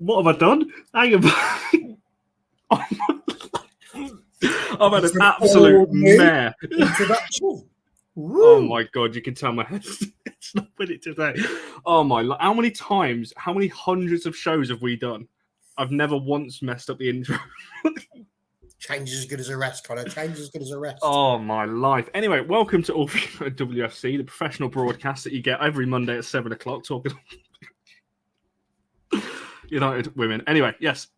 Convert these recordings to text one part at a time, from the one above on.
What have I done? Hang on. I've had an absolute mare. Introduction. Oh my God, you can tell my head's not with it today. Oh my, how many times, how many hundreds of shows have we done? I've never once messed up the intro. Change is as good as a rest, Connor. Change is as good as a rest. Oh my life. Anyway, welcome to All For United WFC, the professional broadcast that you get every Monday at 7 o'clock talking United women. Anyway, yes.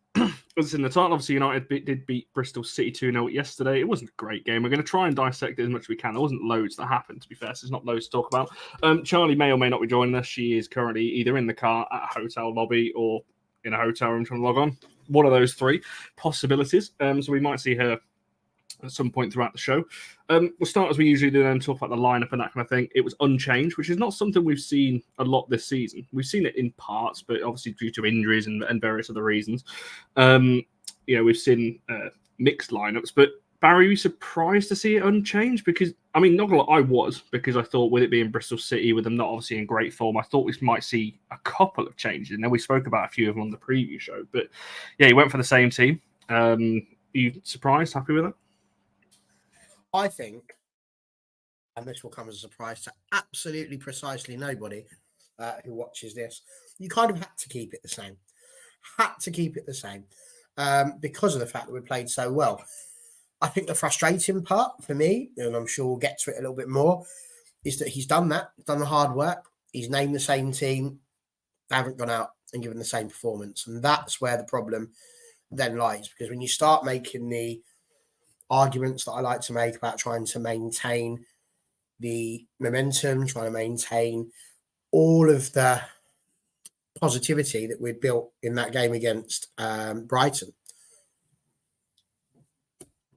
As in the title, obviously United did beat Bristol City 2-0 yesterday. It wasn't a great game. We're going to try and dissect it as much as we can. There wasn't loads that happened, to be fair, so there's not loads to talk about. Charlie may or may not be joining us. She is currently either in the car at a hotel lobby or in a hotel room trying to log on. One of those three possibilities. So we might see her at some point throughout the show. We'll start as we usually do and talk about the lineup and that kind of thing. It was unchanged, which is not something we've seen a lot this season. We've seen it in parts, but obviously due to injuries and various other reasons. We've seen mixed lineups, but Barry, were you surprised to see it unchanged? Because, I mean, not gonna lie, I was, because I thought with it being Bristol City, with them not obviously in great form, I thought we might see a couple of changes. And then we spoke about a few of them on the preview show. But yeah, he went for the same team. Are you surprised? Happy with it? I think, and this will come as a surprise to absolutely precisely nobody who watches this, you kind of had to keep it the same. Because of the fact that we played so well. I think the frustrating part for me, and I'm sure we'll get to it a little bit more, is that he's done that, done the hard work. He's named the same team. They haven't gone out and given the same performance. And that's where the problem then lies. Because when you start making the arguments that I like to make about trying to maintain the momentum, trying to maintain all of the positivity that we'd built in that game against Brighton,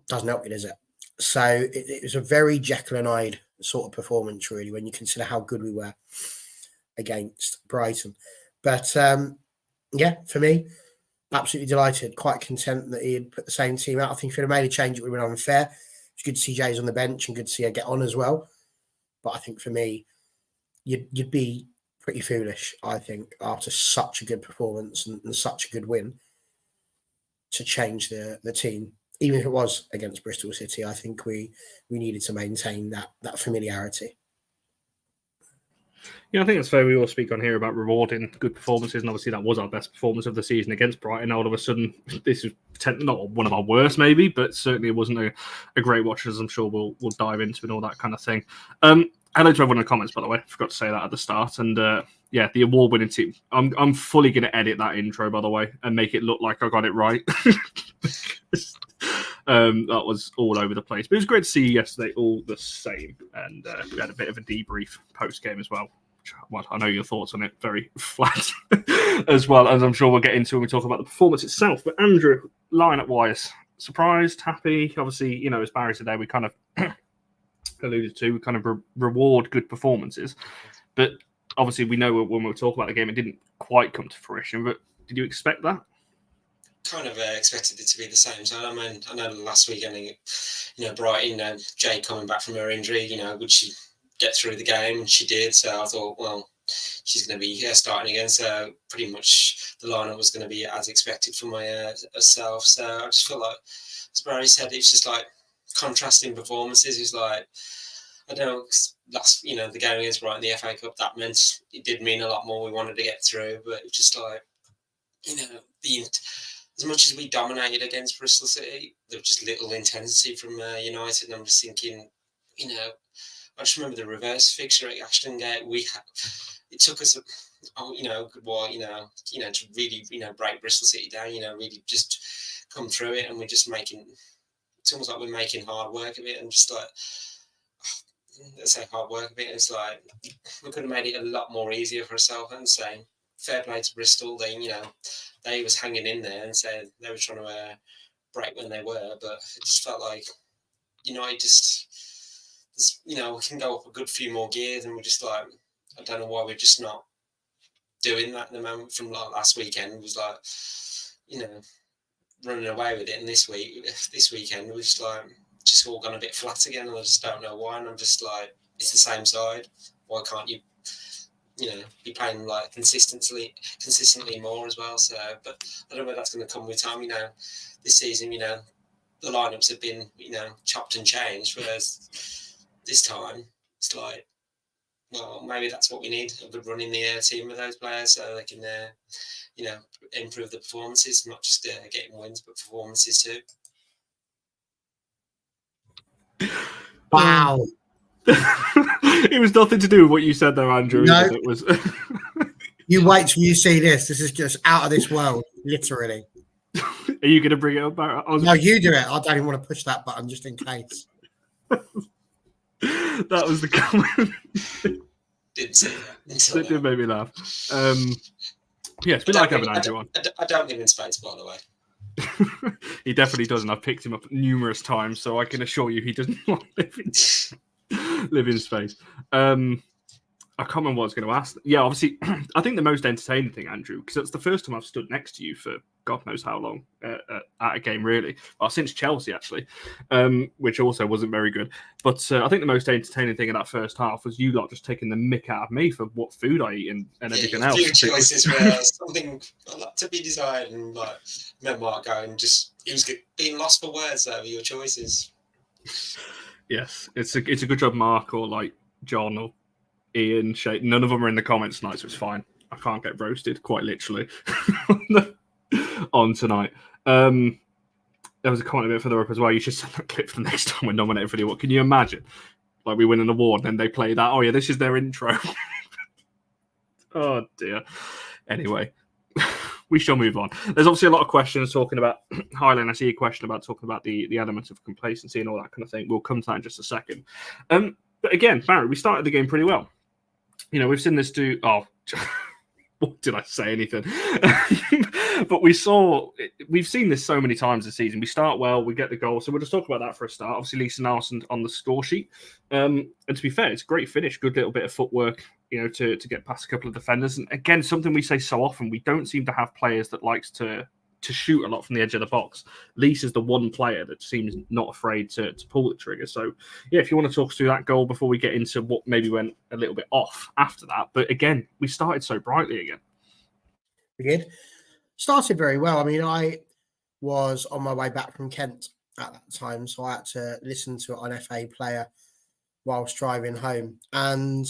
doesn't help you, does it? So it was a very Jekyll and Hyde sort of performance, really, when you consider how good we were against Brighton. But for me, absolutely delighted, quite content that he had put the same team out. I think if he'd have made a change, it would have been unfair. It's good to see Jay's on the bench and good to see her get on as well. But I think for me, you'd be pretty foolish, I think, after such a good performance and such a good win, to change the team. Even if it was against Bristol City, I think we needed to maintain that familiarity. Yeah, I think it's fair. We all speak on here about rewarding good performances, and obviously that was our best performance of the season against Brighton. All of a sudden, this is not one of our worst, maybe, but certainly it wasn't a great watch, as I'm sure we'll dive into and all that kind of thing. Hello to everyone in the comments, by the way. I forgot to say that at the start. And the award-winning team. I'm fully going to edit that intro, by the way, and make it look like I got it right. That was all over the place. But it was great to see you yesterday all the same. And we had a bit of a debrief post-game as well. Well, I know your thoughts on it, very flat as well, as I'm sure we'll get into when we talk about the performance itself. But Andrew, lineup-wise, surprised, happy? Obviously, as Barry today, we kind of alluded to, we kind of reward good performances. But obviously, we know when we were talking about the game, it didn't quite come to fruition. But did you expect that? Kind of expected it to be the same. So I mean, I know last weekend, Brighton, Jay coming back from her injury, would she get through the game? And she did. So I thought, well, she's going to be starting again. So pretty much the lineup was going to be as expected for myself. So I just felt like, as Barry said, it's just like contrasting performances. It's like, I don't know, the game against Brighton, the FA Cup, that meant it did mean a lot more. We wanted to get through, but it was just like, as much as we dominated against Bristol City, there was just little intensity from United. And I'm just thinking, I just remember the reverse fixture at Ashton Gate. It took us, a good while, to really, break Bristol City down. Really just come through it, and we're just making. It's almost like we're making hard work of it, and just like, let's say hard work of it. It's like we could have made it a lot more easier for ourselves. And saying fair play to Bristol, they was hanging in there and said they were trying to break when they were, but it just felt like United we can go up a good few more gears, and we're just like, I don't know why we're just not doing that at the moment. From like last weekend, it was like, running away with it, and this weekend we're just like, just all gone a bit flat again, and I just don't know why. And I'm just like, it's the same side. Why can't you be playing like consistently more as well. So, but I don't know whether that's going to come with time. This season, the lineups have been, chopped and changed, whereas this time it's like, well, maybe that's what we need, a good run in the team with those players, so they can, improve the performances, not just getting wins, but performances too. Wow. It was nothing to do with what you said there, Andrew. No. It was. You wait till you see this. This is just out of this world, literally. Are you going to bring it up? No, you do it. I don't even want to push that button just in case. That was the comment. Didn't see that. It did make me laugh. Yes, we like having Andrew on. I don't live in space, by the way. He definitely doesn't. I've picked him up numerous times, so I can assure you he doesn't want to live in space. I can't remember what I was going to ask. Yeah, obviously, I think the most entertaining thing, Andrew, because it's the first time I've stood next to you for God knows how long at a game, really. Well, since Chelsea, actually, which also wasn't very good. But I think the most entertaining thing in that first half was you lot just taking the mick out of me for what food I eat and everything else. Few choices were something to be desired, and like Mark going, he was being lost for words over your choices. Yes, it's a good job, Mark, or like John or Ian, Shay. None of them are in the comments tonight, so it's fine. I can't get roasted, quite literally, on tonight. There was a comment a bit further up as well. You should send that clip for the next time we're nominated for the award. Can you imagine? Like, we win an award and then they play that. Oh, yeah, this is their intro. Oh, dear. Anyway, we shall move on. There's obviously a lot of questions talking about Highland. I see a question about talking about the elements of complacency and all that kind of thing. We'll come to that in just a second. But again, Barry, we started the game pretty well. We've seen this do. Oh, what did I say? Anything? But we've seen this so many times this season. We start well, we get the goal. So we'll just talk about that for a start. Obviously, Lisa Naalsund on the score sheet. And to be fair, it's a great finish. Good little bit of footwork, to get past a couple of defenders. And again, something we say so often, we don't seem to have players that likes to shoot a lot from the edge of the box. Lisa's the one player that seems not afraid to pull the trigger. So, yeah, if you want to talk us through that goal before we get into what maybe went a little bit off after that. But again, we started so brightly again. We did. Started very well. I mean, I was on my way back from Kent at that time, so I had to listen to it on FA Player whilst driving home. And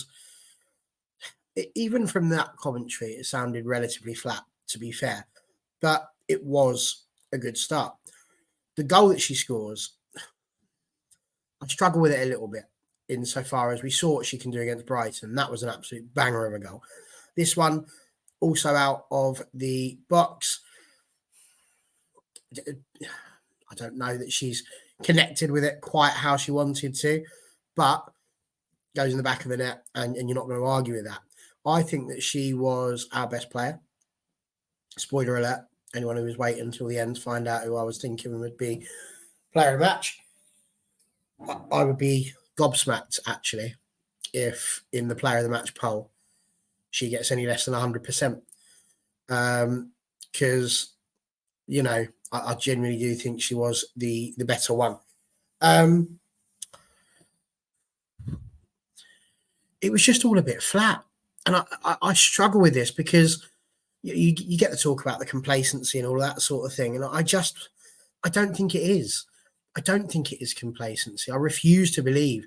even from that commentary, it sounded relatively flat, to be fair. But it was a good start. The goal that she scores, I struggle with it a little bit insofar as we saw what she can do against Brighton. That was an absolute banger of a goal. This one, also out of the box. I don't know that she's connected with it quite how she wanted to, but goes in the back of the net, and you're not going to argue with that. I think that she was our best player. Spoiler alert. Anyone who was waiting until the end to find out who I was thinking would be player of the match, I would be gobsmacked, actually, if in the player of the match poll she gets any less than 100%. Because, I genuinely do think she was the better one. It was just all a bit flat. And I struggle with this because you get to talk about the complacency and all that sort of thing. And I don't think it is. I don't think it is complacency. I refuse to believe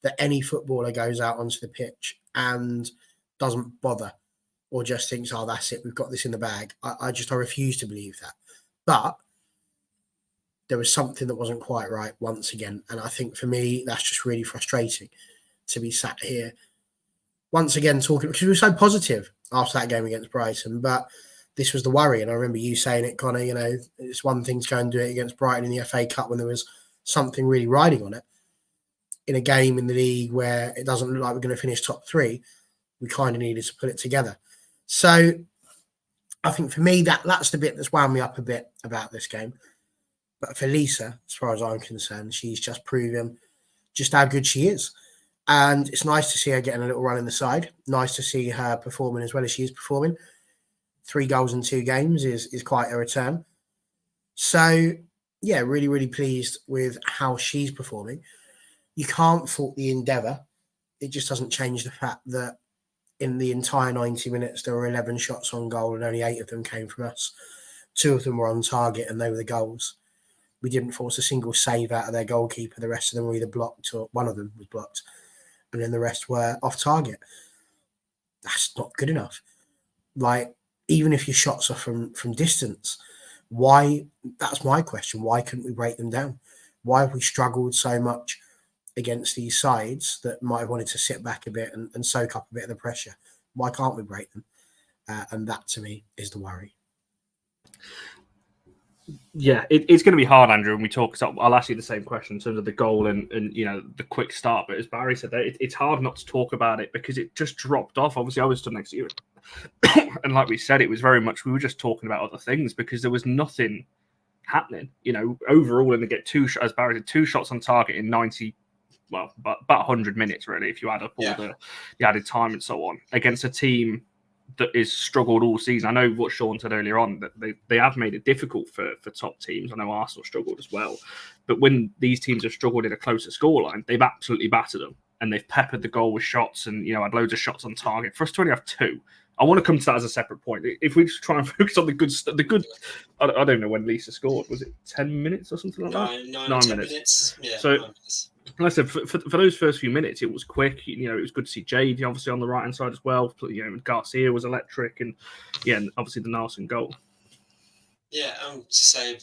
that any footballer goes out onto the pitch and doesn't bother or just thinks, oh, that's it, we've got this in the bag. I refuse to believe that. But there was something that wasn't quite right once again. And I think for me, that's just really frustrating to be sat here once again talking, because we were so positive after that game against Brighton, but this was the worry. And I remember you saying it, Connor, it's one thing to go and do it against Brighton in the FA Cup when there was something really riding on it. In a game in the league where it doesn't look like we're going to finish top three, we kind of needed to put it together. So I think for me, that's the bit that's wound me up a bit about this game. But for Lisa, as far as I'm concerned, she's just proven just how good she is. And it's nice to see her getting a little run in the side. Nice to see her performing as well as she is performing. 3 goals in 2 games is quite a return. So, yeah, really, really pleased with how she's performing. You can't fault the endeavour. It just doesn't change the fact that in the entire 90 minutes, there were 11 shots on goal and only 8 of them came from us. 2 of them were on target and they were the goals. We didn't force a single save out of their goalkeeper. The rest of them were either blocked or one of them was blocked. And then the rest were off target. That's not good enough. Like, even if your shots are from distance, why? That's my question. Why couldn't we break them down? Why have we struggled so much against these sides that might have wanted to sit back a bit and soak up a bit of the pressure? Why can't we break them? And that, to me, is the worry. Yeah, it's going to be hard, Andrew, when we talk. So I'll ask you the same question in terms of the goal and the quick start. But as Barry said, it's hard not to talk about it because it just dropped off. Obviously, I was stood next to you. And like we said, it was very much, we were just talking about other things because there was nothing happening. Overall, and they get as Barry said, 2 shots on target in 90, well, about 100 minutes, really, if you add up all the added time and so on, against a team that is struggled all season. I know what Sean said earlier on, that they have made it difficult for top teams. I know Arsenal struggled as well. But when these teams have struggled in a closer scoreline, they've absolutely battered them. And they've peppered the goal with shots and, had loads of shots on target. For us to only have 2, I want to come to that as a separate point. If we just try and focus on the good, I don't know when Lisa scored. Was it 10 minutes or something like that? 9 minutes. Yeah. So, like I said, for those first few minutes, it was quick. It was good to see Jade obviously on the right hand side as well. Garcia was electric, and and obviously the Naalsund goal. Yeah, to say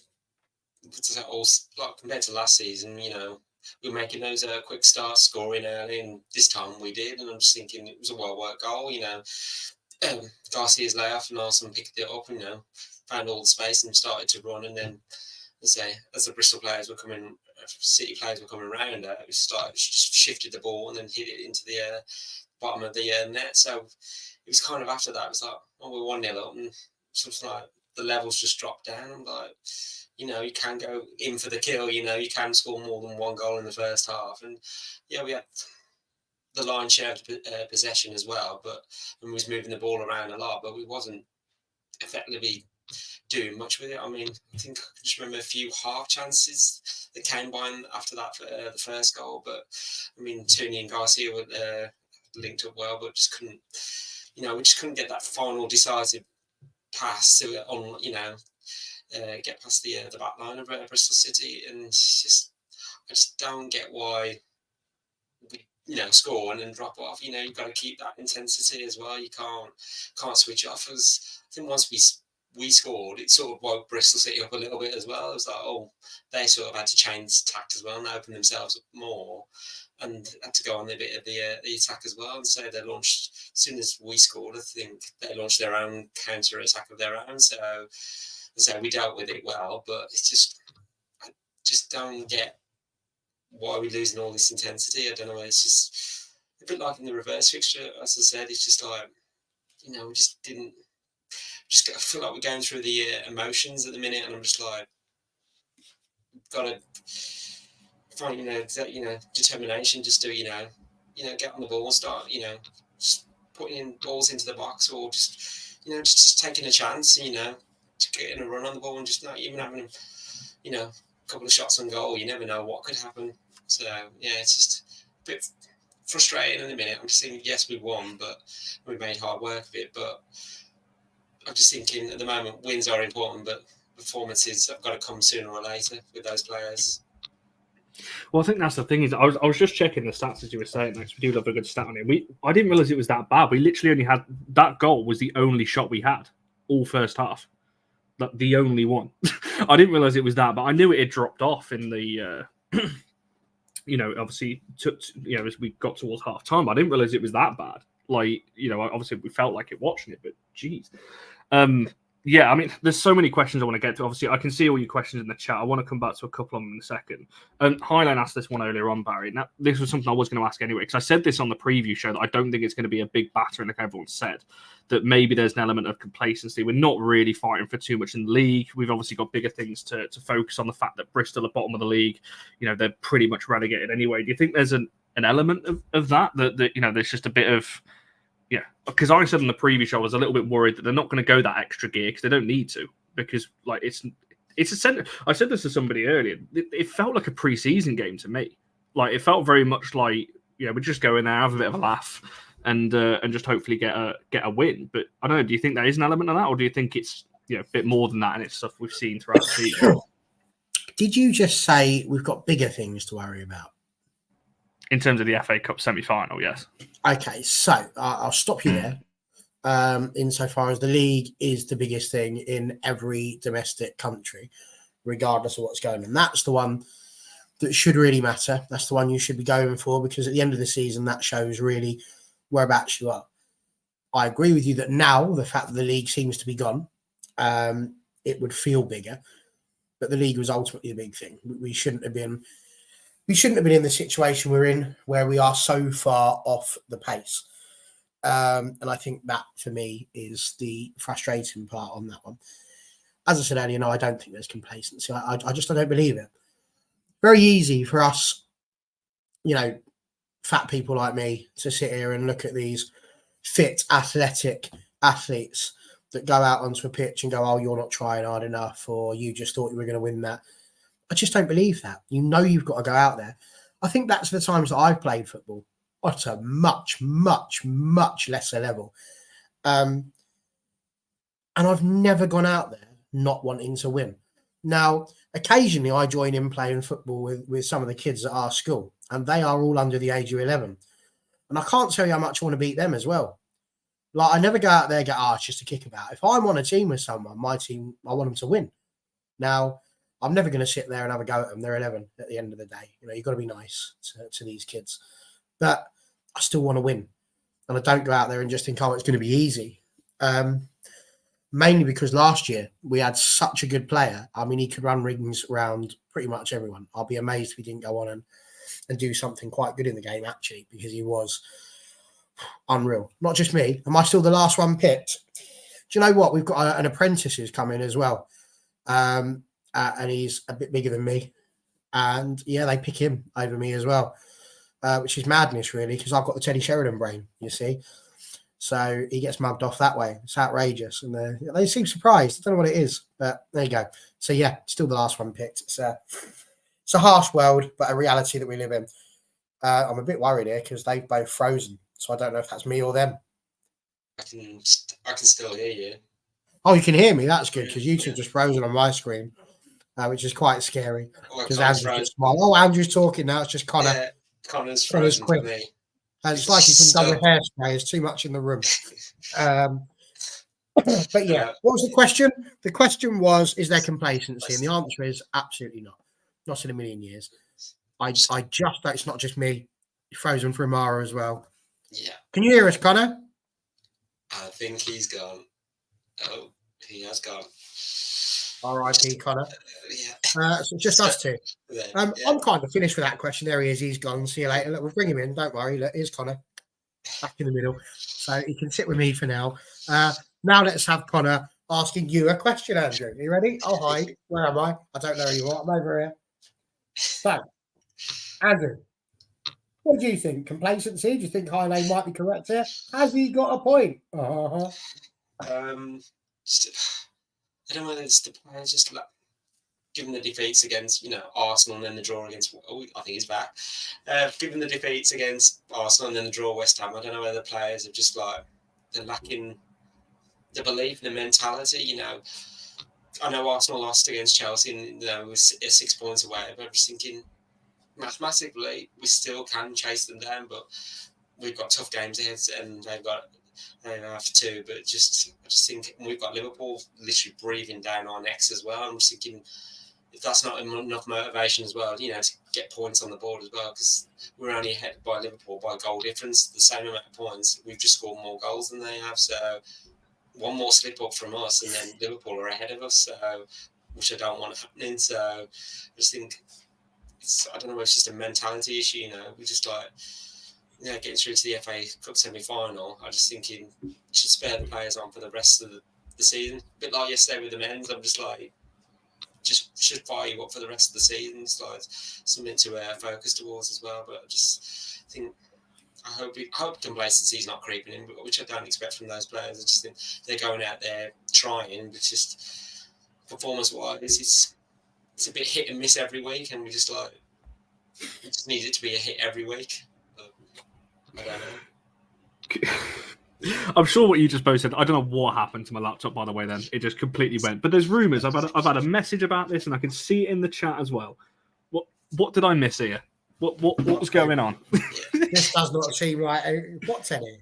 all like compared to last season, we were making those quick starts, scoring early, and this time we did. And I'm just thinking it was a well-worked goal. Garcia's layoff, and Naalsund picked it up, and found all the space and started to run. And then, as the Bristol players were coming, City players were coming around, we just shifted the ball and then hit it into the bottom of the net. So it was kind of after that, it was like, we're 1-0 up, and something like the levels just dropped down. I'm like, you can go in for the kill. You can score more than 1 goal in the first half, and we had the lion's share of possession as well, and we was moving the ball around a lot, but we wasn't effectively doing much with it. I mean, I think I can just remember a few half chances that came by after that for the first goal, but I mean, Tooney and Garcia were linked up well, but just couldn't, we just couldn't get that final decisive pass to get past the back line of Bristol City, and I just don't get why we score and then drop off. You've got to keep that intensity as well. You can't switch off. As I think once we scored, it sort of woke Bristol City up a little bit as well. It was like, they sort of had to change tact as well and open themselves up more, and had to go on a bit of the attack as well. And so they launched, as soon as we scored, I think they launched their own counter attack of their own. So we dealt with it well, but it's just, I just don't get why we're losing all this intensity. I don't know. It's just a bit like in the reverse fixture, as I said. It's just like, we just didn't. I feel like we're going through the emotions at the minute, and I'm just like, got to find determination. Just to get on the ball and start just putting in balls into the box, or just taking a chance. To getting a run on the ball and just not even having a couple of shots on goal. You never know what could happen. So it's just a bit frustrating in a minute. I'm just thinking, yes, we won, but we made hard work of it. But I'm just thinking at the moment, wins are important, but performances have got to come sooner or later with those players. Well, I think that's the thing. Is I was just checking the stats as you were saying. Because we do love a good stat on it. I didn't realize it was that bad. We literally only had that goal was the only shot we had all first half. The only one. I didn't realize it was that, but I knew it had dropped off in the obviously as we got towards half time. I didn't realize it was that bad. Obviously we felt like it watching it, but geez. I mean, there's so many questions I want to get to. Obviously, I can see all your questions in the chat. I want to come back to a couple of them in a second. Highline asked this one earlier on, Barry. Now, this was something I was going to ask anyway, because I said this on the preview show that I don't think it's going to be a big battering like everyone said, that maybe there's an element of complacency. We're not really fighting for too much in the league. We've obviously got bigger things to focus on. The fact that Bristol are bottom of the league, they're pretty much relegated anyway. Do you think there's an element of that there's just a bit of... Yeah, because I said in the previous show I was a little bit worried that they're not going to go that extra gear because they don't need to. Because it's a center. I said this to somebody earlier. It felt like a pre-season game to me. It felt very much like we just go in there, have a bit of a laugh, and just hopefully get a win. But I don't know. Do you think there is an element of that, or do you think it's a bit more than that, and it's stuff we've seen throughout the season? Did you just say we've got bigger things to worry about? In terms of the FA Cup semi-final, yes. Okay, so I'll stop you there. Insofar as the league is the biggest thing in every domestic country, regardless of what's going on. That's the one that should really matter. That's the one you should be going for, because at the end of the season, that shows really whereabouts you are. I agree with you that now, the fact that the league seems to be gone, it would feel bigger. But the league was ultimately the big thing. We shouldn't have been in the situation we're in, where we are so far off the pace. And I think that, for me, is the frustrating part on that one. As I said earlier, no, I don't think there's complacency. I don't believe it. Very easy for us, fat people like me, to sit here and look at these fit, athletic athletes that go out onto a pitch and go, oh, you're not trying hard enough, or you just thought you were going to win that. I just don't believe that. You've got to go out there. I think that's the times that I've played football at a much, much, much lesser level. And I've never gone out there not wanting to win. Now, occasionally I join in playing football with some of the kids at our school, and they are all under the age of 11. And I can't tell you how much I want to beat them as well. Like, I never go out there and go, it's just a kickabout. If I'm on a team with someone, my team, I want them to win. Now, I'm never going to sit there and have a go at them. They're 11 at the end of the day. You've got to be nice to these kids. But I still want to win. And I don't go out there and just think, it's going to be easy. Mainly because last year we had such a good player. I mean, he could run rings around pretty much everyone. I'll be amazed if he didn't go on and do something quite good in the game, actually, because he was unreal. Not just me. Am I still the last one picked? Do you know what? We've got an apprentice who's come in as well. And he's a bit bigger than me. And, they pick him over me as well, which is madness, really, because I've got the Teddy Sheringham brain, you see. So he gets mugged off that way. It's outrageous. And they seem surprised. I don't know what it is, but there you go. So, still the last one picked. It's a harsh world, but a reality that we live in. I'm a bit worried here because they've both frozen. So I don't know if that's me or them. I can still hear you. Oh, you can hear me. That's good, because YouTube just frozen on my screen, which is quite scary. Because Andrew's just smiled. Oh, Andrew's talking now. It's just Connor. Yeah, Connor's frozen for me. And it's like he's been done with hairspray. There's too much in the room. But what was the question? The question was, is there complacency? And the answer is absolutely not. Not in a million years. I just know it's not just me. You're frozen for Amara as well. Yeah. Can you hear us, Connor? I think he's gone. Oh, he has gone. R.I.P. Connor. So just us two. Yeah. I'm kind of finished with that question. There he is. He's gone. See you later. Look, we'll bring him in. Don't worry. Look, here's Connor. Back in the middle. So he can sit with me for now. Now let's have Connor asking you a question, Andrew. Are you ready? Oh, hi. Where am I? I don't know anymore. I'm over here. So, Andrew, what do you think? Complacency? Do you think High Lane might be correct here? Has he got a point? I don't know whether it's the players just given the defeats against, Arsenal and then the draw against, I think he's back. Given the defeats against Arsenal and then the draw West Ham, I don't know whether the players are just they're lacking the belief and the mentality. I know Arsenal lost against Chelsea and was 6 points away, but I'm just thinking mathematically we still can chase them down, but we've got tough games ahead and they've have to. But I just think we've got Liverpool literally breathing down our necks as well. I'm just thinking, if that's not enough motivation as well, to get points on the board as well, because we're only ahead by Liverpool by goal difference, the same amount of points. We've just scored more goals than they have, so one more slip up from us, and then Liverpool are ahead of us, so which I don't want happening. So I just think I don't know, it's just a mentality issue. We just getting through to the FA Cup semi-final. I just thinking should spare the players on for the rest of the season. A bit like yesterday with the men's, I'm just just should fire you up for the rest of the season. It's something to focus towards as well. But I just think I hope complacency is not creeping in, which I don't expect from those players. I just think they're going out there trying, but just performance-wise, it's a bit hit and miss every week, and we just need it to be a hit every week. But I don't know. I'm sure what you just both said. I don't know what happened to my laptop, by the way. Then it just completely went. But there's rumours. I've had a message about this, and I can see it in the chat as well. What did I miss here? What was going on? This does not seem right. What's in it?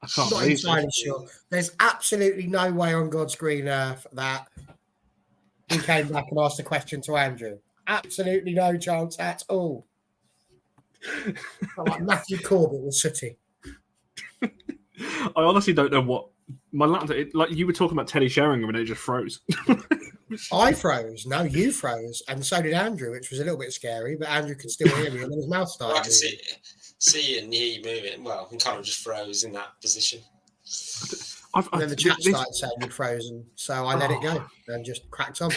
I can't Not believe entirely this. sure. There's absolutely no way on God's green earth that he came back and asked a question to Andrew. Absolutely no chance at all. Like Matthew Corbett with City. I honestly don't know what my laptop. Like you were talking about Teddy Sheringham, and it just froze. I froze. No, you froze, and so did Andrew, which was a little bit scary. But Andrew could still hear me, and then his mouth started. Well, I can see and hear you moving. Well, he kind of just froze in that position. And then the chat started saying you'd frozen, so I let it go and just cracked on.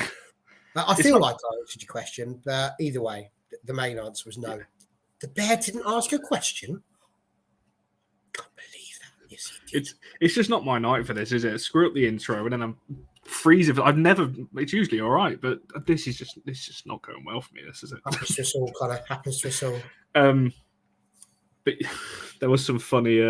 I feel like I answered your question, but either way, the main answer was no. The bear didn't ask a question. Can't believe that. Yes, it's just not my night for this, is it? Screw up the intro, and then I'm freezing. It's usually all right, but this is just not going well for me. This is it. Happens to us all, kind of happens to us all. But there was some funny.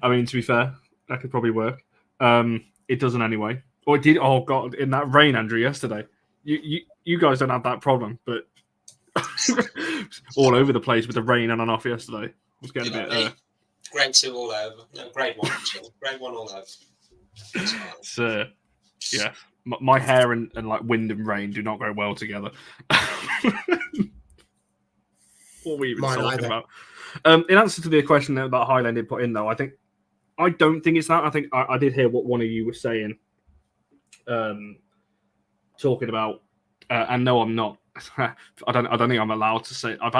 I mean, to be fair, that could probably work. It doesn't anyway. Or it did. Oh God! In that rain, Andrew, yesterday. You guys don't have that problem, but all over the place with the rain on and off yesterday. It was getting a bit. Grade 2 all over. No, grade 1 actually. Grade 1 all over. So, yeah, my hair and like wind and rain do not go well together. What were we even talking about? In answer to the question that Highland did put in, though, I don't think it's that. I think I did hear what one of you was saying, talking about, and no, I'm not. I don't think I'm allowed to say. I've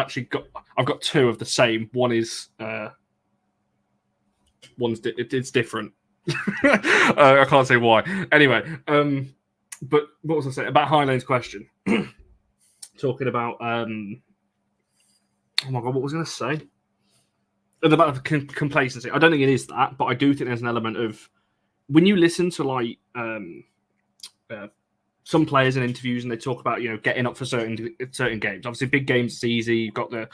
got two of the same. One is it's different. I can't say why. Anyway, but what was I saying about Highland's question? Talking about oh my God, what was I going to say? About complacency. I don't think it is that, but I do think there's an element of when you listen to like some players in interviews and they talk about getting up for certain games. Obviously, big games it's easy. You've got the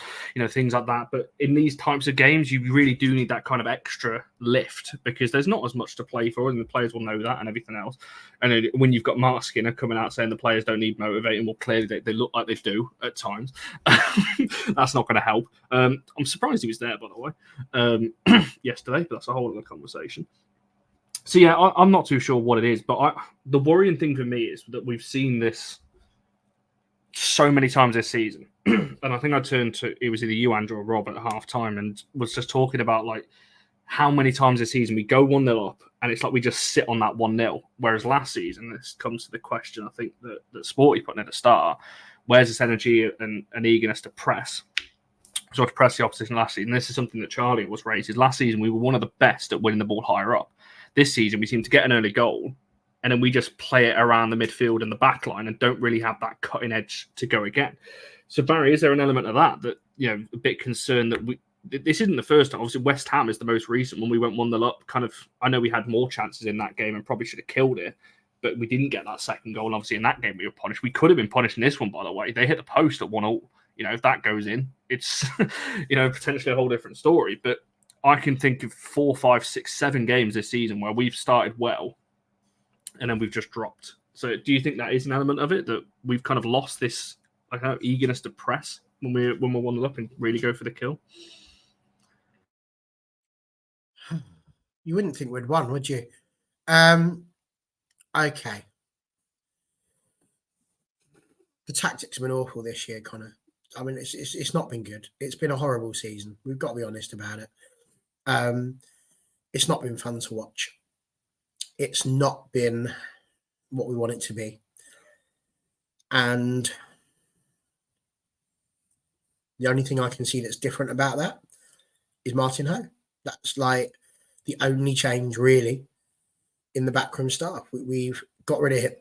things like that, but in these types of games, you really do need that kind of extra lift because there's not as much to play for, and the players will know that and everything else. And when you've got Mark Skinner coming out saying the players don't need motivating, well, clearly they look like they do at times. That's not going to help. I'm surprised he was there, by the way, yesterday, but that's a whole other conversation. So, yeah, I'm not too sure what it is, but the worrying thing for me is that we've seen this so many times this season. And I think I turned to, it was either you, Andrew, or Rob at halftime and was just talking about, like, how many times this season we go 1-0 up and it's like we just sit on that 1-0. Whereas last season, this comes to the question, I think, that Sporty put in at the start, where's this energy and eagerness to press? So to press the opposition last season. This is something that Charlie was raised. Last season, we were one of the best at winning the ball higher up. This season, we seem to get an early goal, and then we just play it around the midfield and the back line and don't really have that cutting edge to go again. So, Barry, is there an element of that a bit concerned that this isn't the first time? Obviously, West Ham is the most recent when we went 1-0 up. I know we had more chances in that game and probably should have killed it, but we didn't get that second goal. And obviously, in that game, we were punished. We could have been punished in this one, by the way. They hit the post at 1-0. If that goes in, it's potentially a whole different story. But I can think of 4, 5, 6, 7 games this season where we've started well and then we've just dropped. So do you think that is an element of it, that we've kind of lost this eagerness to press when we're 1-0 up and really go for the kill? You wouldn't think we'd won, would you? Okay. The tactics have been awful this year, Connor. I mean, it's not been good. It's been a horrible season. We've got to be honest about it. It's not been fun to watch. It's not been what we want it to be. And the only thing I can see that's different about that is Martin Ho. That's like the only change really in the backroom staff. We've got rid of him.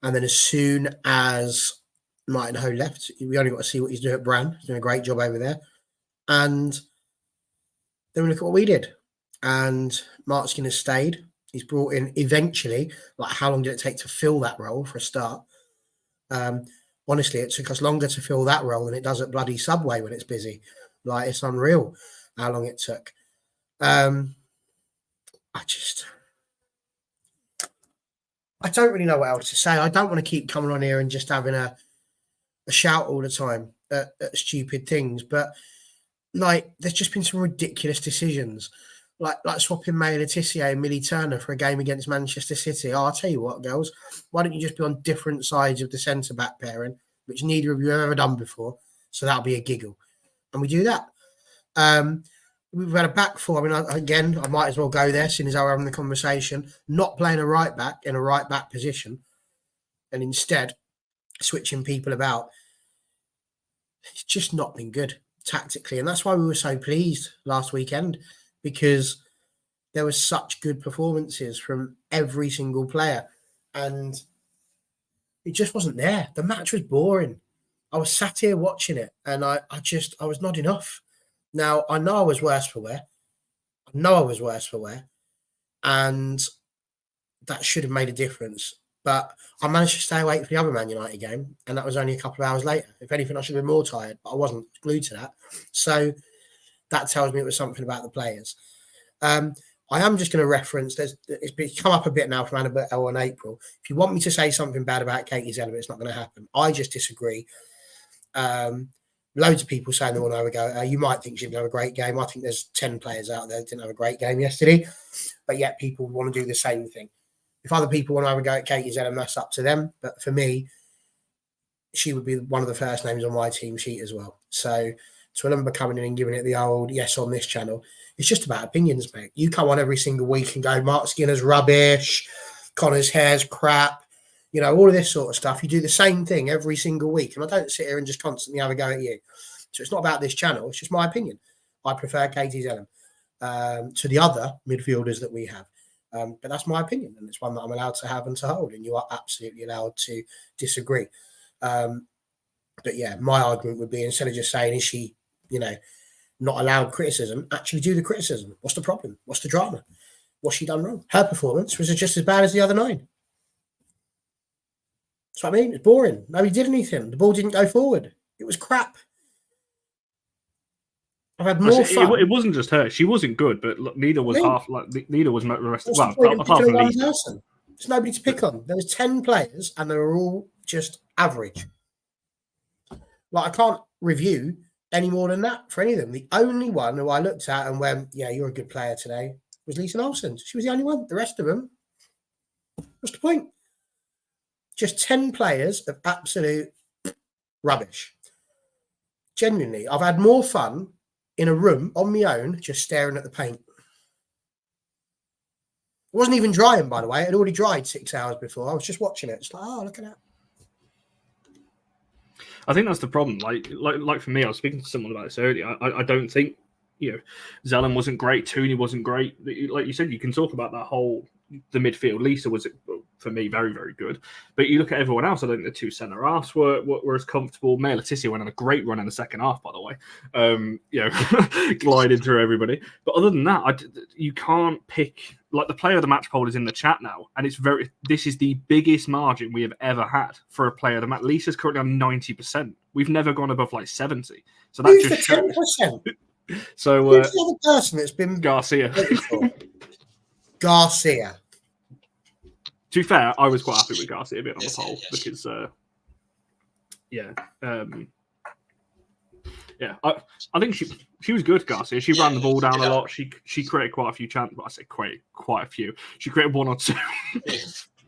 And then as soon as Martin Ho left, we only got to see what he's doing at Bran. He's doing a great job over there. And then we look at what we did. And Mark Skinner stayed. He's brought in eventually, like how long did it take to fill that role for a start? Honestly, it took us longer to fill that role than it does at bloody Subway when it's busy. Like, it's unreal how long it took. I don't really know what else to say. I don't want to keep coming on here and just having a shout all the time at stupid things, but like, there's just been some ridiculous decisions, like swapping May Letizia and Millie Turner for a game against Manchester City. Oh, I'll tell you what, girls, why don't you just be on different sides of the centre back pairing, which neither of you have ever done before? So that'll be a giggle, and we do that. We've had a back four. I mean, I might as well go there, since we're having the conversation. Not playing a right back in a right back position, and instead switching people about. It's just not been good tactically, and that's why we were so pleased last weekend, because there was such good performances from every single player, and it just wasn't there. The match was boring. I was sat here watching it, and I was nodding off. Now, I know I was worse for wear. And that should have made a difference. But I managed to stay awake for the other Man United game, and that was only a couple of hours later. If anything, I should have been more tired, but I wasn't glued to that. So that tells me it was something about the players. I am just going to reference, it's come up a bit now from Annabelle and April. If you want me to say something bad about Katie Zeller, it's not going to happen. I just disagree. Loads of people saying they want to have a go. You might think she didn't have a great game. I think there's 10 players out there that didn't have a great game yesterday, but yet people want to do the same thing. If other people want to have a go at Katie Zeller, that's up to them. But for me, she would be one of the first names on my team sheet as well. So to remember coming in and giving it the old yes on this channel, it's just about opinions, mate. You come on every single week and go, Mark Skinner's rubbish, Connor's hair's crap, all of this sort of stuff. You do the same thing every single week. And I don't sit here and just constantly have a go at you. So it's not about this channel. It's just my opinion. I prefer Katie Zeller to the other midfielders that we have. But that's my opinion, and it's one that I'm allowed to have and to hold, and you are absolutely allowed to disagree. But yeah, my argument would be, instead of just saying, is she, not allowed criticism, actually do the criticism. What's the problem? What's the drama? What's she done wrong? Her performance was just as bad as the other 9. That's what I mean. It's boring. Nobody did anything. The ball didn't go forward. It was crap. I've had more fun. It wasn't just her. She wasn't good, but neither was neither was the rest. Apart from one person. There's nobody to pick on. There was 10 players, and they were all just average. Like, I can't review any more than that for any of them. The only one who I looked at and went, yeah, you're a good player today, was Lisa Naalsund. She was the only one. The rest of them, what's the point? Just 10 players of absolute rubbish. Genuinely, I've had more fun in a room on my own, just staring at the paint. It wasn't even drying, by the way. It had already dried 6 hours before. I was just watching it. It's like, oh, look at that. I think that's the problem. Like for me, I was speaking to someone about this earlier. I don't think, Zelen wasn't great. Tooney wasn't great. Like you said, you can talk about the midfield. Lisa was, for me, very, very good. But you look at everyone else, I don't think the 2 centre halves were as comfortable. May Letizia went on a great run in the second half, by the way. Gliding through everybody. But other than that, you can't pick. Like, the player of the match poll is in the chat now, and this is the biggest margin we have ever had for a player of the match. Lisa's currently on 90%. We've never gone above 70. So that just shows. 10%? So who's the other person that's been Garcia. Garcia. To be fair, I was quite happy with Garcia being on the poll because, I think she was good, Garcia. She ran the ball down a lot. She created quite a few chances. Well, I say quite a few. She created 1 or 2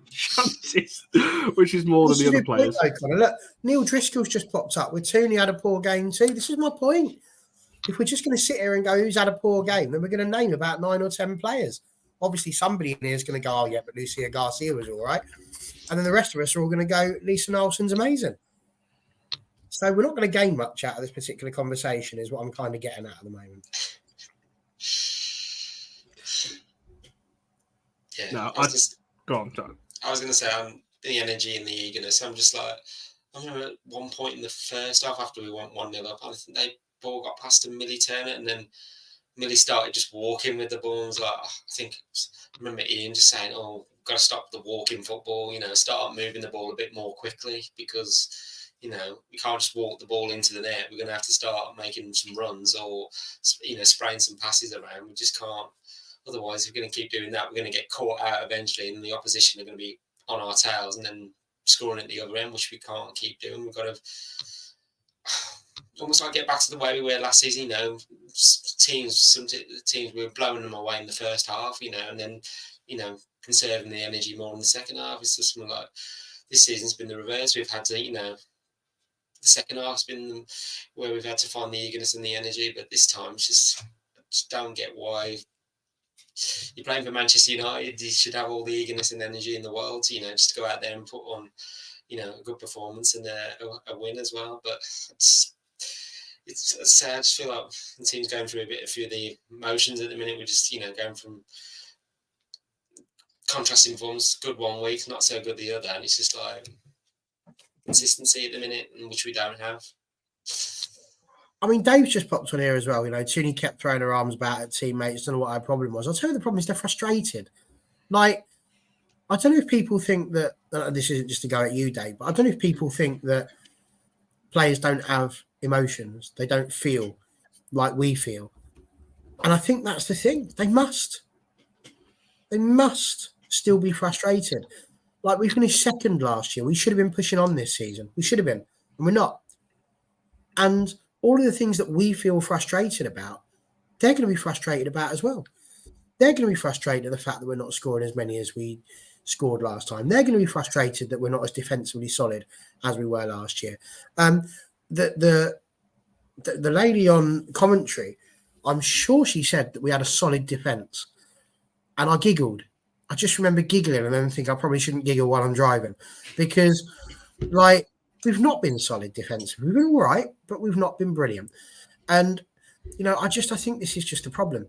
chances, which is more than the other players. Look, Neil Driscoll's just popped up with Tooney had a poor game too. This is my point. If we're just going to sit here and go, who's had a poor game, then we're going to name about 9 or 10 players. Obviously, somebody in here is going to go, oh, yeah, but Lucia Garcia was all right. And then the rest of us are all going to go, Lisa Naalsund's amazing. So we're not going to gain much out of this particular conversation, is what I'm kind of getting at the moment. Yeah. No, go on, John. I was going to say, the energy and the eagerness. I'm just like, I remember at one point in the first half, after we went 1-0 up, I think they ball got past to Millie Turner, and then Millie started just walking with the ball. And was like, I remember Ian just saying, "Oh, we've got to stop the walking football. Start moving the ball a bit more quickly because, You know, we can't just walk the ball into the net. We're going to have to start making some runs or, you know, spraying some passes around. We just can't. Otherwise, if we're going to keep doing that, we're going to get caught out eventually, and the opposition are going to be on our tails and then scoring at the other end, which we can't keep doing. We've got to almost like get back to the way we were last season. You know, some teams we were blowing them away in the first half, you know, and then, you know, conserving the energy more in the second half. It's just something like this season's been the reverse. We've had to, you know, the second half's been where we've had to find the eagerness and the energy, but this time it's just don't get why. You're playing for Manchester United, you should have all the eagerness and energy in the world, you know, just to go out there and put on, you know, a good performance and a win as well. But it's sad. I just feel like the team's going through a few of the emotions at the minute. We're just, you know, going from contrasting forms, good one week, not so good the other, and it's just like consistency at the minute, which we don't have. I mean, Dave's just popped on here as well. You know, Tuni kept throwing her arms about at teammates. Don't know what our problem was. I'll tell you the problem is they're frustrated. Like, I don't know if people think that this isn't just to go at you, Dave, but I don't know if people think that players don't have emotions. They don't feel like we feel. And I think that's the thing. They must still be frustrated. Like, we finished second last year. We should have been pushing on this season. We should have been, and we're not. And all of the things that we feel frustrated about, they're going to be frustrated about as well. They're going to be frustrated at the fact that we're not scoring as many as we scored last time. They're going to be frustrated that we're not as defensively solid as we were last year. The lady on commentary, I'm sure she said that we had a solid defence. And I giggled. I just remember giggling and then think I probably shouldn't giggle while I'm driving. Because, like, we've not been solid defensively. We've been all right, but we've not been brilliant. And, you know, I think this is just a problem.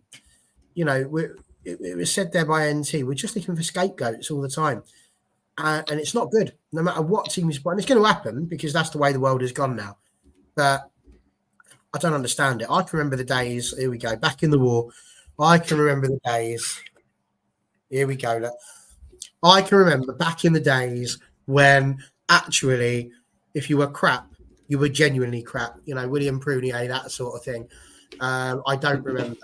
You know, it was said there by NT, we're just looking for scapegoats all the time. And it's not good, no matter what team is playing. It's going to happen because that's the way the world has gone now. But I don't understand it. I can remember the days, here we go, back in the war. I can remember the days, here we go. Look. I can remember back in the days when actually, if you were crap, you were genuinely crap. You know, William Prunier, that sort of thing. I don't remember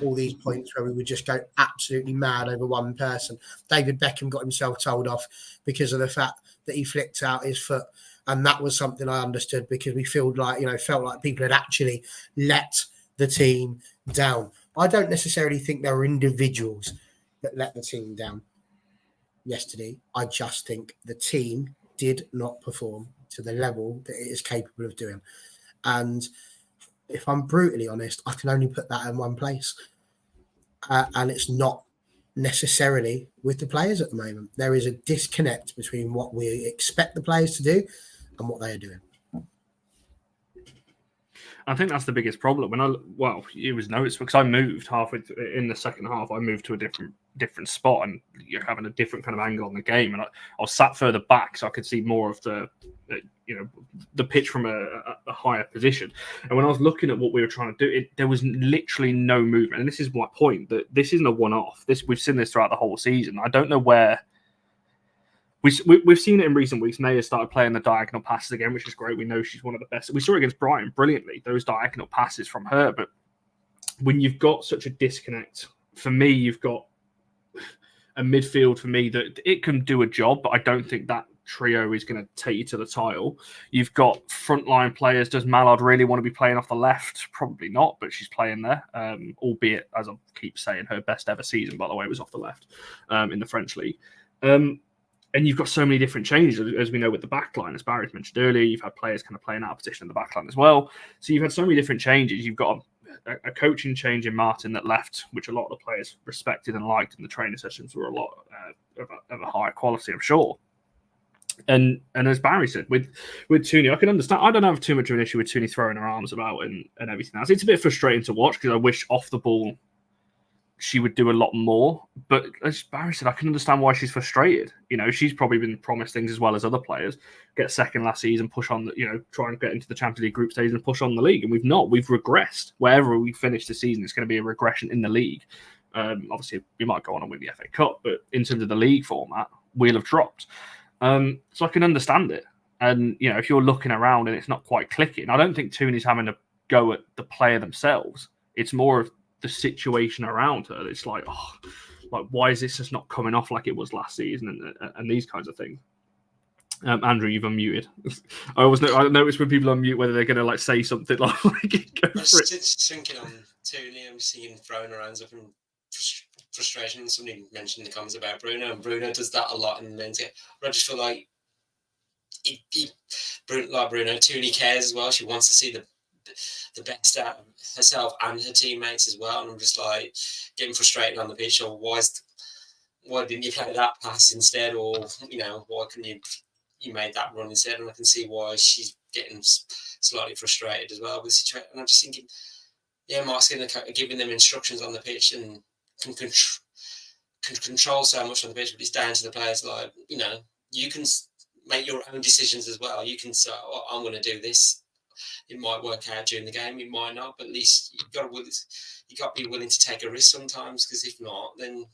all these points where we would just go absolutely mad over one person. David Beckham got himself told off because of the fact that he flicked out his foot. And that was something I understood because we felt like people had actually let the team down. I don't necessarily think there were individuals that let the team down yesterday. I just think the team did not perform to the level that it is capable of doing. And if I'm brutally honest, I can only put that in one place. And it's not necessarily with the players at the moment. There is a disconnect between what we expect the players to do and what they are doing. I think that's the biggest problem. It was noticeable because I moved halfway in the second half. I moved to a different spot, and you're having a different kind of angle on the game. And I was sat further back, so I could see more of the pitch from a higher position. And when I was looking at what we were trying to do, there was literally no movement. And this is my point, that this isn't a one-off. We've seen this throughout the whole season. I don't know where. We've seen it in recent weeks. Naya started playing the diagonal passes again, which is great. We know she's one of the best. We saw it against Brighton brilliantly, those diagonal passes from her. But when you've got such a disconnect, for me, you've got a midfield for me that it can do a job, but I don't think that trio is going to take you to the title. You've got frontline players. Does Mallard really want to be playing off the left? Probably not, but she's playing there, albeit, as I keep saying, her best ever season, by the way, was off the left in the French league. And you've got so many different changes, as we know with the backline, as Barry mentioned earlier. You've had players kind of playing out of position in the backline as well. So you've had so many different changes. You've got a coaching change in Martin that left, which a lot of the players respected and liked, and the training sessions were a lot of a higher quality, I'm sure. And as Barry said, with Tuni, I can understand. I don't have too much of an issue with Tuni throwing her arms about and everything else. It's a bit frustrating to watch because I wish off the ball she would do a lot more. But as Barry said, I can understand why she's frustrated. You know, she's probably been promised things as well as other players. Get second last season, push on, try and get into the Champions League group stage and push on the league. And we've not. We've regressed. Wherever we finish the season, it's going to be a regression in the league. Obviously, we might go on and win the FA Cup, but in terms of the league format, we'll have dropped. So I can understand it. And, you know, if you're looking around and it's not quite clicking, I don't think Tooney's having a go at the player themselves. It's more of the situation around her. It's like, oh, like, why is this just not coming off like it was last season, and these kinds of things. Andrew, you've unmuted. I notice when people unmute whether they're going to like say something like go I was for it. just thinking on Tooney, I'm seeing throwing around up in frustration. Somebody mentioned in the comments about Bruno, and Bruno does that a lot in the men's game. But I just feel like Bruno, Tooney cares as well. She wants to see the best out of herself and her teammates as well. And I'm just like getting frustrated on the pitch. Or why didn't you play that pass instead? Or, you know, why couldn't you made that run instead? And I can see why she's getting slightly frustrated as well with the situation. And I'm just thinking, yeah, Mark's giving them instructions on the pitch and can control so much on the pitch, but it's down to the players. Like, you know, you can make your own decisions as well. You can say, oh, I'm going to do this. It might work out during the game, it might not, but at least you got to be willing to take a risk sometimes, because if not, then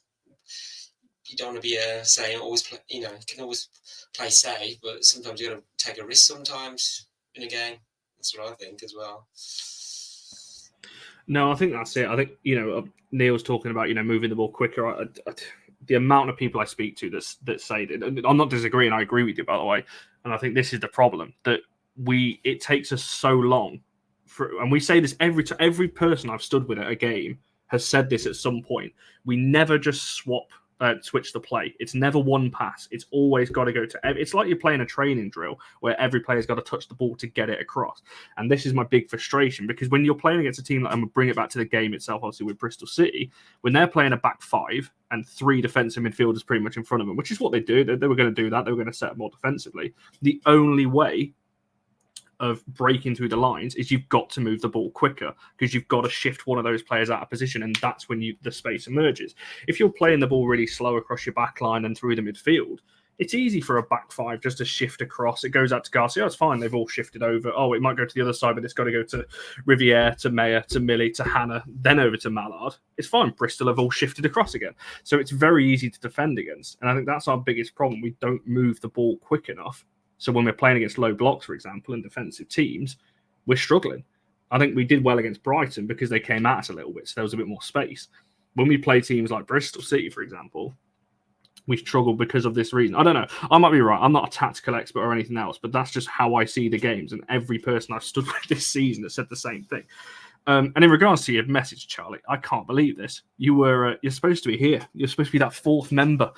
you don't want to be saying always play, you know, you can always play safe, but sometimes you got to take a risk sometimes in a game. That's what I think as well. No, I think that's it. I think, you know, Neil's talking about, you know, moving the ball quicker. The amount of people I speak to that say that, I'm not disagreeing. I agree with you, by the way. And I think this is the problem, that it takes us so long and we say this every person I've stood with at a game has said this at some point. We never just switch the play. It's never one pass. It's always got to go to. It's like you're playing a training drill where every player's got to touch the ball to get it across. And this is my big frustration, because when you're playing against a team, and we'll bring it back to the game itself, obviously with Bristol City, when they're playing a back five and three defensive midfielders pretty much in front of them, which is what they do. They were going to do that. They were going to set up more defensively. The only way of breaking through the lines is you've got to move the ball quicker, because you've got to shift one of those players out of position, and that's when the space emerges. If you're playing the ball really slow across your back line and through the midfield, it's easy for a back five just to shift across. It goes out to Garcia. It's fine. They've all shifted over. Oh, it might go to the other side, but it's got to go to Riviere, to Mayer, to Millie, to Hannah, then over to Mallard. It's fine. Bristol have all shifted across again. So it's very easy to defend against. And I think that's our biggest problem. We don't move the ball quick enough. So when we're playing against low blocks, for example, and defensive teams, we're struggling. I think we did well against Brighton because they came at us a little bit, so there was a bit more space. When we play teams like Bristol City, for example, we struggle because of this reason. I don't know. I might be right. I'm not a tactical expert or anything else, but that's just how I see the games. And every person I've stood with this season has said the same thing. And in regards to your message, Charlie, I can't believe this. You're supposed to be here. You're supposed to be that fourth member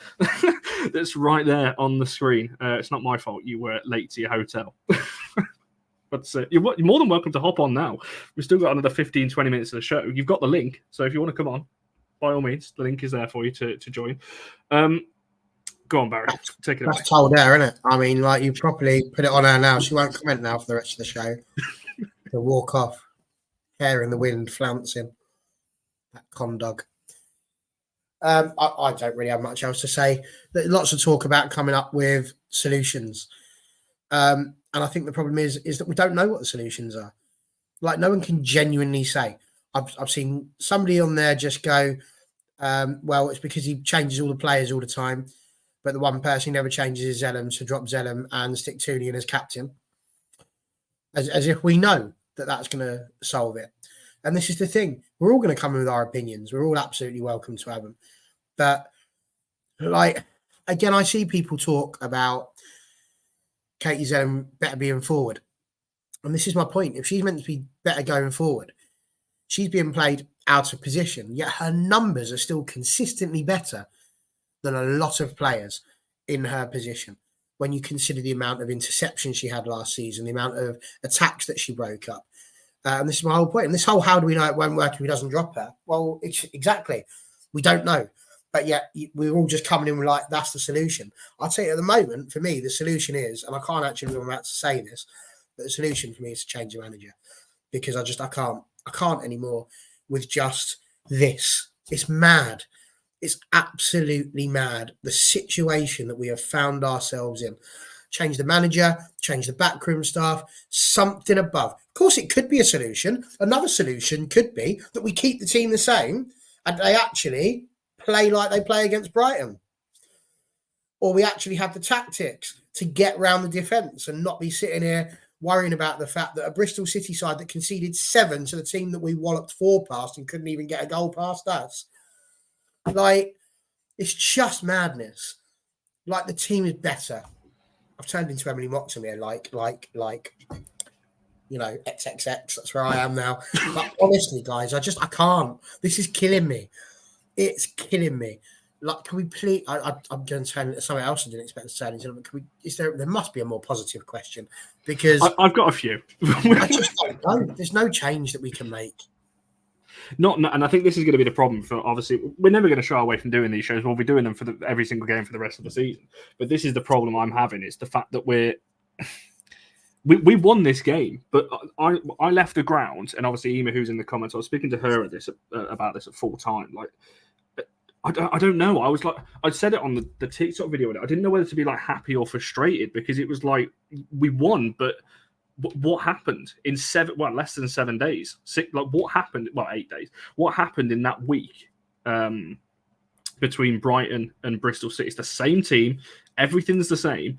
that's right there on the screen. It's not my fault you were late to your hotel. But you're more than welcome to hop on now. We've still got another 15, 20 minutes of the show. You've got the link. So if you want to come on, by all means, the link is there for you to join. Go on, Barry. Take it away. That's told her, isn't it? I mean, like, you properly put it on her now. She won't comment now for the rest of the show. She'll walk off. Hair in the wind, flouncing. That condog. I don't really have much else to say. There's lots of talk about coming up with solutions. And I think the problem is that we don't know what the solutions are. Like, no one can genuinely say. I've seen somebody on there just go, well, it's because he changes all the players all the time. But the one person who never changes is Zellum, so drop Zellum and stick Tooney in as captain. As if we know that that's going to solve it. And this is the thing. We're all going to come in with our opinions. We're all absolutely welcome to have them. But, like, again, I see people talk about Katie Zellum better being forward. And this is my point. If she's meant to be better going forward, she's being played out of position, yet her numbers are still consistently better than a lot of players in her position. When you consider the amount of interceptions she had last season, the amount of attacks that she broke up. And this is my whole point. And this whole, how do we know it won't work if he doesn't drop her? Well, exactly. We don't know. But yet we're all just coming in with like, that's the solution. I'd say at the moment, for me, the solution is, and I can't actually remember how to say this, but the solution for me is to change the manager. Because I can't anymore with just this. It's mad. It's absolutely mad. The situation that we have found ourselves in. Change the manager, change the backroom staff, something above. Of course, it could be a solution. Another solution could be that we keep the team the same and they actually play like they play against Brighton. Or we actually have the tactics to get round the defence and not be sitting here worrying about the fact that a Bristol City side that conceded 7 to the team that we walloped 4 past and couldn't even get a goal past us. Like, it's just madness. Like, the team is better. I've turned into Emily Moxham here, like, you know, XXX. That's where I am now. But honestly, guys, I can't. This is killing me. It's killing me. Like, can we please? I'm going to turn into something else I didn't expect to turn into. Can we? There must be a more positive question, because I've got a few. I just don't know. There's no change that we can make. And I think this is going to be the problem. For obviously, we're never going to shy away from doing these shows. We'll be doing them for every single game for the rest of the season. But this is the problem I'm having. It's the fact that we won this game, but I left the ground, and obviously Ema, who's in the comments, I was speaking to her about this at full time. Like, I don't know. I was like, I said it on the TikTok video. I didn't know whether to be like happy or frustrated, because it was like we won, but what happened in less than 7 days? What happened? 8 days. What happened in that week between Brighton and Bristol City? It's the same team. Everything's the same.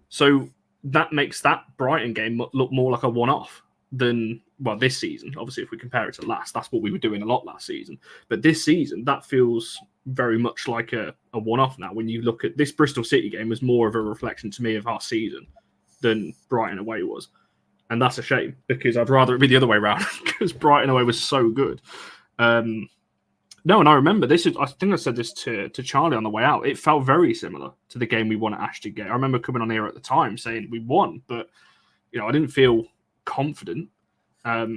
So that makes that Brighton game look more like a one-off than, this season. Obviously, if we compare it to last, that's what we were doing a lot last season. But this season, that feels very much like a one-off now. When you look at this Bristol City game, was more of a reflection to me of our season than Brighton away was. And that's a shame, because I'd rather it be the other way around, because Brighton away was so good. No, and I remember this. I think I said this to Charlie on the way out. It felt very similar to the game we won at Ashton Gate. I remember coming on here at the time saying we won, but I didn't feel confident. But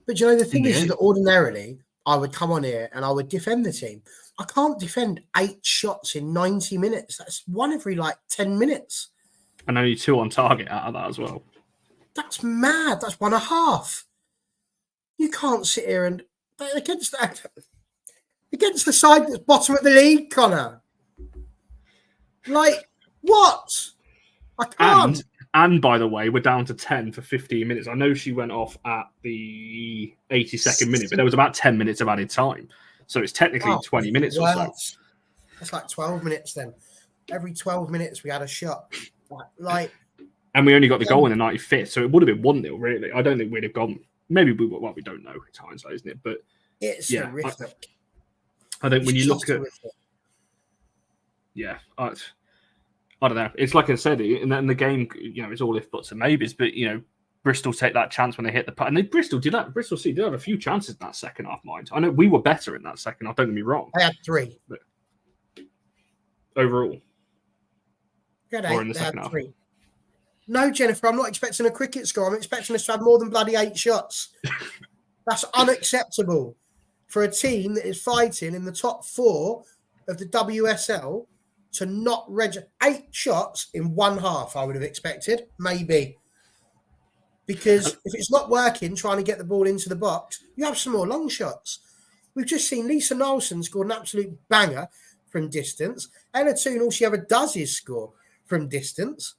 the thing is that ordinarily I would come on here and I would defend the team. I can't defend 8 shots in 90 minutes. That's one every 10 minutes. And only 2 on target out of that as well. That's mad. That's 1.5. You can't sit here and against the side that's bottom of the league, Connor. Like, what? I can't. And by the way, we're down to 10 for 15 minutes. I know she went off at the 82nd minute, but there was about 10 minutes of added time. So it's technically 20 minutes or so. That's like 12 minutes then. Every 12 minutes we had a shot. And we only got the goal in the 95th, so it would have been 1-0, really. I don't think we'd have gone. Maybe we don't know. It's hindsight, isn't it? But it's horrific. I think when you look at... Yeah, I don't know. It's like I said, in the game, it's all if buts and maybes. But Bristol take that chance when they hit the putt, and Bristol did that. Bristol City did have a few chances in that second half. Mind, I know we were better in that second half. Don't get me wrong. I had 3 but overall. Or in the second half. 3. No, Jennifer, I'm not expecting a cricket score. I'm expecting us to have more than bloody 8 shots. That's unacceptable for a team that is fighting in the top 4 of the WSL to not register 8 shots in one half. I would have expected, maybe, because if it's not working, trying to get the ball into the box, you have some more long shots. We've just seen Lisa Naalsund score an absolute banger from distance. Ella Toon, all she ever does is score from distance.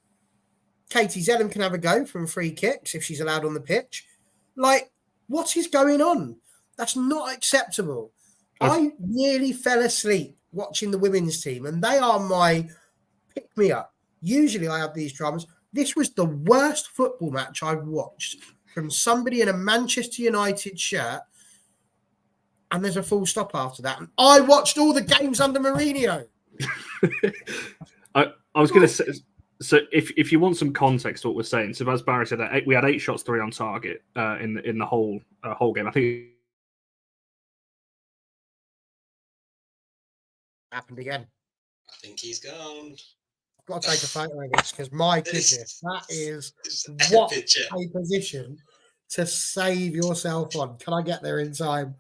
Katie Zellum can have a go from free kicks if she's allowed on the pitch. What is going on? That's not acceptable. I nearly fell asleep watching the women's team, and they are my pick-me-up. Usually I have these dramas. This was the worst football match I've watched from somebody in a Manchester United shirt, and there's a full stop after that. And I watched all the games under Mourinho. I was going to say... So if you want some context to what we're saying, so as Barry said, we had 8 shots, 3 on target in the whole game. I think happened again. I think he's gone. I've got to take a photo of this, because my goodness, that is what a position to save yourself on. Can I get there in time?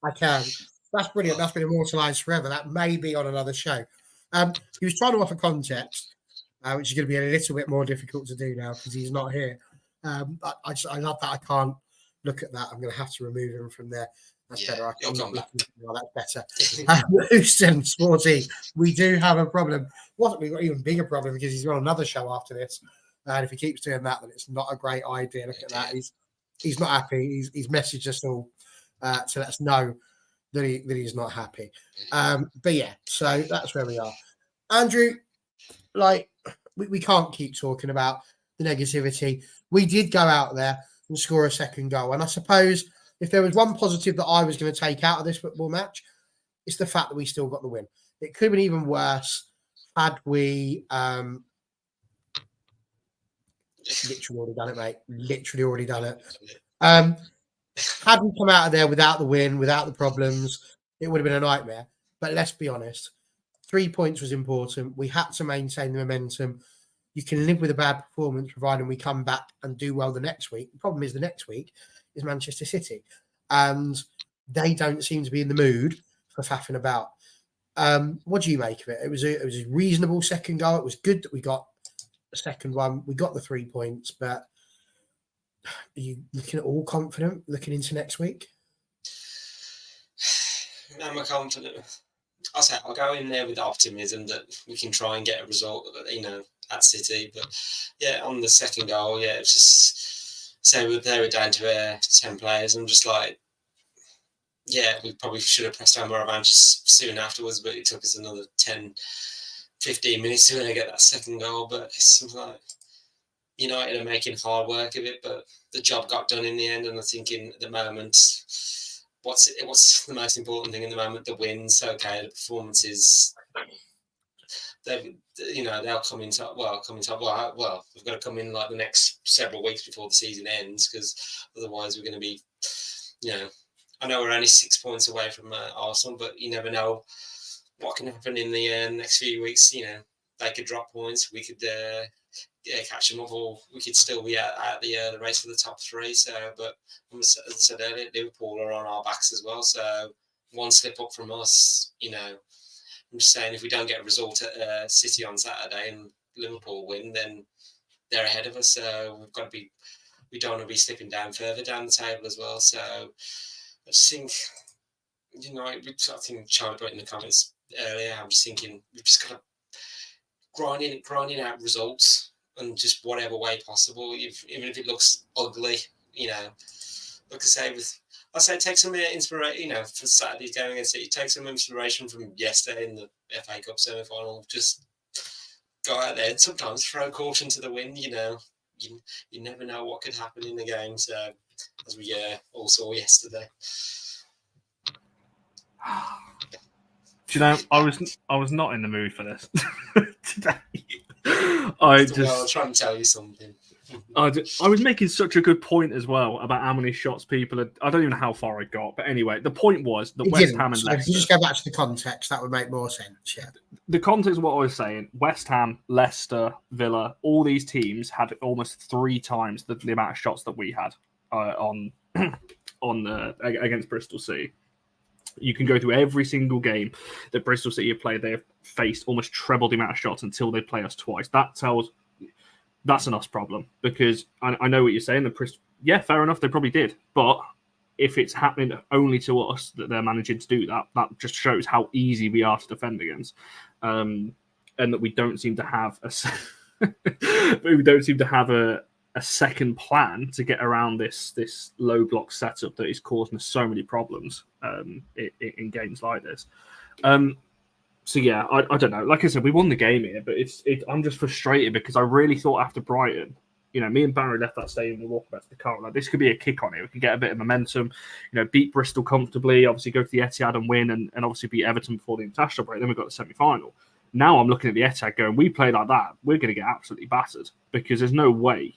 I can. That's brilliant. That's been immortalised forever. That may be on another show. He was trying to offer context, which is going to be a little bit more difficult to do now because he's not here. I love that. I can't look at that. I'm going to have to remove him from there. That's better. I'm not looking. Well, that's better. Houston, Sporty, we do have a problem. We've got an even bigger problem because he's on another show after this. And if he keeps doing that, then it's not a great idea. Look at that. He's not happy. He's messaged us all to let us know that he's not happy. But yeah, so that's where we are. Andrew, we can't keep talking about the negativity. We did go out there and score a second goal. And I suppose if there was one positive that I was going to take out of this football match, it's the fact that we still got the win. It could have been even worse had we literally already done it, mate. Literally already done it. Had we come out of there without the win, without the problems, it would have been a nightmare. But let's be honest, 3 points was important. We had to maintain the momentum. You can live with a bad performance providing we come back and do well the next week. The problem is the next week is Manchester City, and they don't seem to be in the mood for faffing about. What do you make of it? It was a reasonable second goal. It was good that we got the second one. We got the 3 points, but are you looking at all confident looking into next week? Am I confident? I'll go in there with optimism that we can try and get a result, at City. But yeah, on the second goal, yeah, it's just say they were down to 10 players. I'm just like, yeah, we probably should have pressed on more advantages soon afterwards, but it took us another 10, 15 minutes to get that second goal. But it's something like United are making hard work of it, but the job got done in the end. And I think at the moment, what's the most important thing in the moment? The wins. Okay, the performances. They'll come in top. Well, we've got to come in like the next several weeks before the season ends, because otherwise we're going to be, I know we're only 6 points away from Arsenal, but you never know what can happen in the next few weeks. They could drop points. We could catch them up, or we could still be at the race for the top three. So, but as I said earlier, Liverpool are on our backs as well. So one slip up from us, I'm just saying, if we don't get a result at City on Saturday and Liverpool win, then they're ahead of us. So we don't want to be slipping down further down the table as well. So I just think, I think Charlie put in the comments earlier, I'm just thinking we've just got to grinding out results in just whatever way possible, even if it looks ugly, like I say, take some inspiration, for Saturday's game against City. Take some inspiration from yesterday in the FA Cup semi-final. Just go out there and sometimes throw caution to the wind. You never know what could happen in the game. So, as we all saw yesterday. Do you know, I was not in the mood for this today. I was trying to tell you something. I was making such a good point as well about how many shots people had. I don't even know how far I got, but anyway, the point was that West Ham and Leicester. If you just go back to the context, that would make more sense. Yeah. The context of what I was saying: West Ham, Leicester, Villa, all these teams had almost 3 times the amount of shots that we had on against Bristol City. You can go through every single game that Bristol City have played. They have faced almost treble the amount of shots until they play us twice. That's an us problem, because I know what you're saying. Yeah, fair enough. They probably did. But if it's happening only to us that they're managing to do that, that just shows how easy we are to defend against. And that we don't seem to have a second plan to get around this low block setup that is causing us so many problems in games like this. So yeah, I don't know. Like I said, we won the game here, but I'm just frustrated because I really thought after Brighton, me and Barry left that stadium and walked back to the car. Like, this could be a kick on it. We could get a bit of momentum, beat Bristol comfortably, obviously go to the Etihad and win, and obviously beat Everton before the international break. Then we've got the semi-final. Now I'm looking at the Etihad going, we play like that, we're going to get absolutely battered, because there's no way.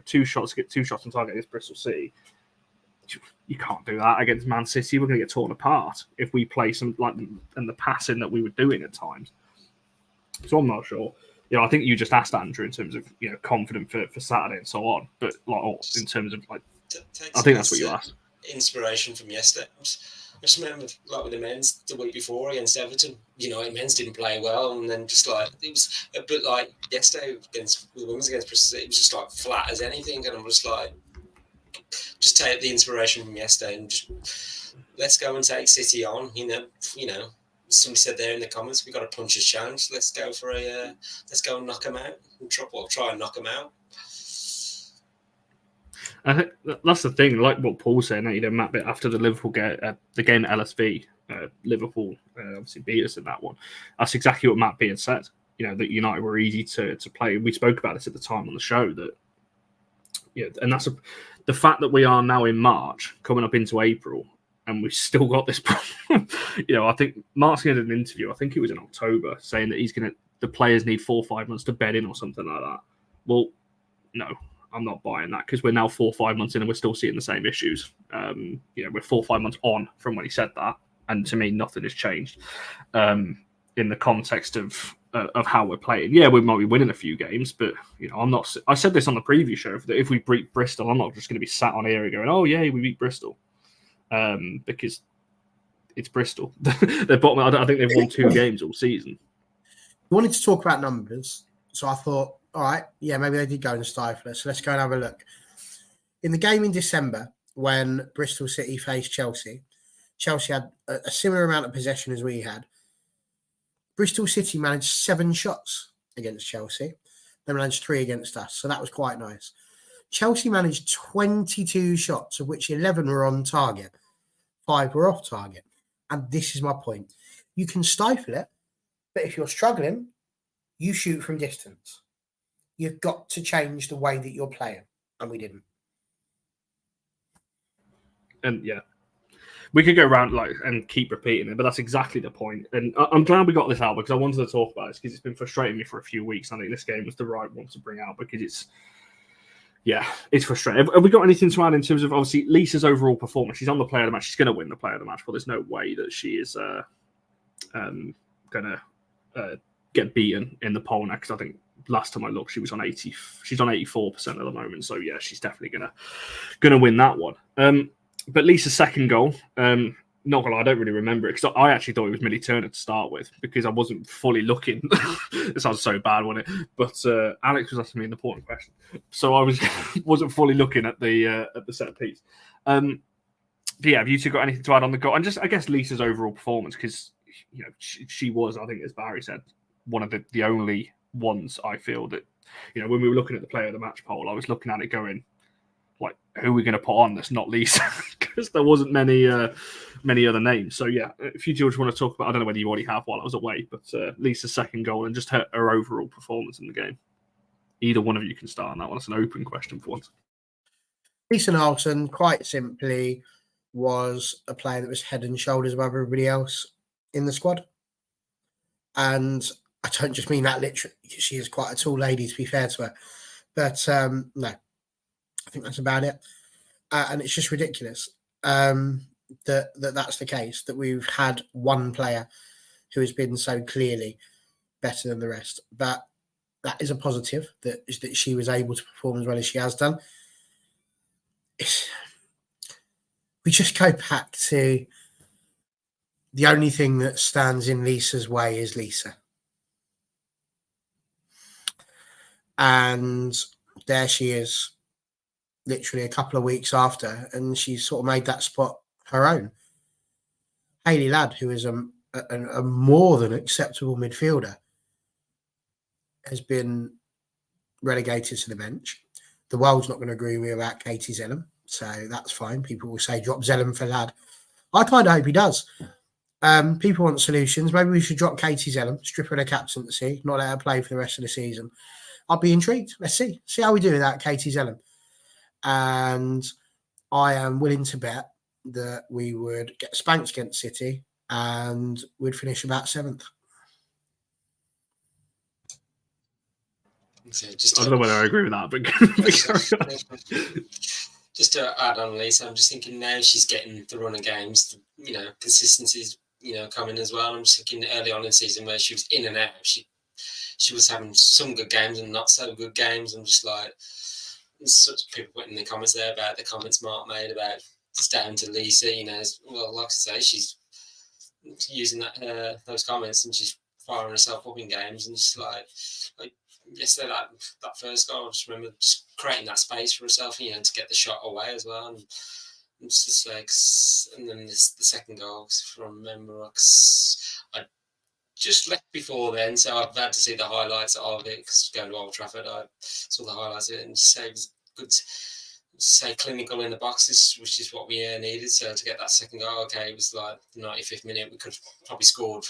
2 shots on target against Bristol City. You can't do that against Man City. We're going to get torn apart if we play some and the passing that we were doing at times. So I'm not sure. I think you just asked Andrew in terms of confident for Saturday and so on. But in terms of I think that's what you asked. Inspiration from yesterday. I just remember with the men's the week before against Everton. Men's didn't play well, and then it was a bit like yesterday against the women's against Bristol City. It was just flat as anything, and I'm just just take the inspiration from yesterday and just let's go and take City on. Somebody said there in the comments, we got a puncher's challenge. Let's go and knock them out. Try and knock them out. I think that's the thing. Like what Paul said, Matt, bit after the Liverpool game, the game at LSV, Liverpool obviously beat us in that one. That's exactly what Matt Beard said. that United were easy to play. We spoke about this at the time on the show that, and that's the fact that we are now in March, coming up into April, and we've still got this problem. I think Mark's did an interview, I think it was in October, saying that the players need 4 or 5 months to bed in or something like that. Well, no, I'm not buying that, because we're now 4 or 5 months in and we're still seeing the same issues. We're 4 or 5 months on from when he said that, and to me, nothing has changed in the context of how we're playing. Yeah, we might be winning a few games, but I'm not. I said this on the preview show that if we beat Bristol, I'm not just going to be sat on here going, "Oh yeah, we beat Bristol," because it's Bristol. They're bottom. I think they've won 2 games all season. We wanted to talk about numbers, so I thought, all right, yeah, maybe they did go and stifle us. So let's go and have a look. In the game in December, when Bristol City faced Chelsea, Chelsea had a similar amount of possession as we had. Bristol City managed 7 shots against Chelsea. They managed 3 against us, so that was quite nice. Chelsea managed 22 shots, of which 11 were on target. 5 were off target. And this is my point. You can stifle it, but if you're struggling, you shoot from distance. You've got to change the way that you're playing, and we didn't. And yeah, we could go around and keep repeating it, but that's exactly the point. And I'm glad we got this out, because I wanted to talk about this, because it's been frustrating me for a few weeks. I think this game was the right one to bring out, because it's frustrating. Have we got anything to add in terms of, obviously, Lisa's overall performance? She's on the player of the match. She's going to win the player of the match, but there's no way that she is going to get beaten in the poll now, because I think last time I looked, she was on 80. She's on 84% at the moment. So yeah, she's definitely gonna win that one. But Lisa's second goal, not gonna lie, I don't really remember it, because I actually thought it was Millie Turner to start with, because I wasn't fully looking. It sounds so bad, wasn't it? But Alex was asking me an important question, so I wasn't fully looking at the set piece. But yeah, have you two got anything to add on the goal? And just, I guess, Lisa's overall performance, because she was, I think, as Barry said, one of the only ones I feel that, when we were looking at the player of the match poll, I was looking at it going, like, who are we going to put on that's not Lisa? Because there wasn't many other names. So yeah, if you, George, want to talk about, I don't know whether you already have while I was away, but Lisa's second goal and just her overall performance in the game. Either one of you can start on that one. It's an open question for once. Lisa Naalsund, quite simply, was a player that was head and shoulders above everybody else in the squad. And I don't just mean that literally. She is quite a tall lady, to be fair to her. But no, I think that's about it. And it's just ridiculous that's the case, that we've had one player who has been so clearly better than the rest. But that is a positive, that she was able to perform as well as she has done. We just go back to the only thing that stands in Lisa's way is Lisa. And there she is, literally a couple of weeks after, and she's sort of made that spot her own. Hayley Ladd, who is a more than acceptable midfielder, has been relegated to the bench. The world's not going to agree with me about Katie Zellum, so that's fine. People will say drop Zellum for Ladd. I kind of hope he does. People want solutions. Maybe we should drop Katie Zellum, strip her of captaincy, not let her play for the rest of the season. I'd be intrigued. Let's see how we do with that, Katie Zellum. And I am willing to bet that we would get spanked against City and we'd finish about 7th. So I don't know whether I agree with that, but just to add on, Lisa, I'm just thinking now she's getting the run of games, consistency's, coming as well. I'm just thinking early on in the season where she was in and out, she was having some good games and not so good games. I'm just like, such people putting in the comments there about the comments Mark made about it's down to Lisa, well, like I say, she's using those comments and she's firing herself up in games, and just like yesterday, that first goal, I just remember just creating that space for herself, to get the shot away as well. And it's just like, and then the second goal, if I remember, I just left before then, so I've had to see the highlights of it, because going to Old Trafford, I saw the highlights of it, and just say it was good to say clinical in the boxes, which is what we needed. So to get that second goal, okay, it was like the 95th minute, we could have probably scored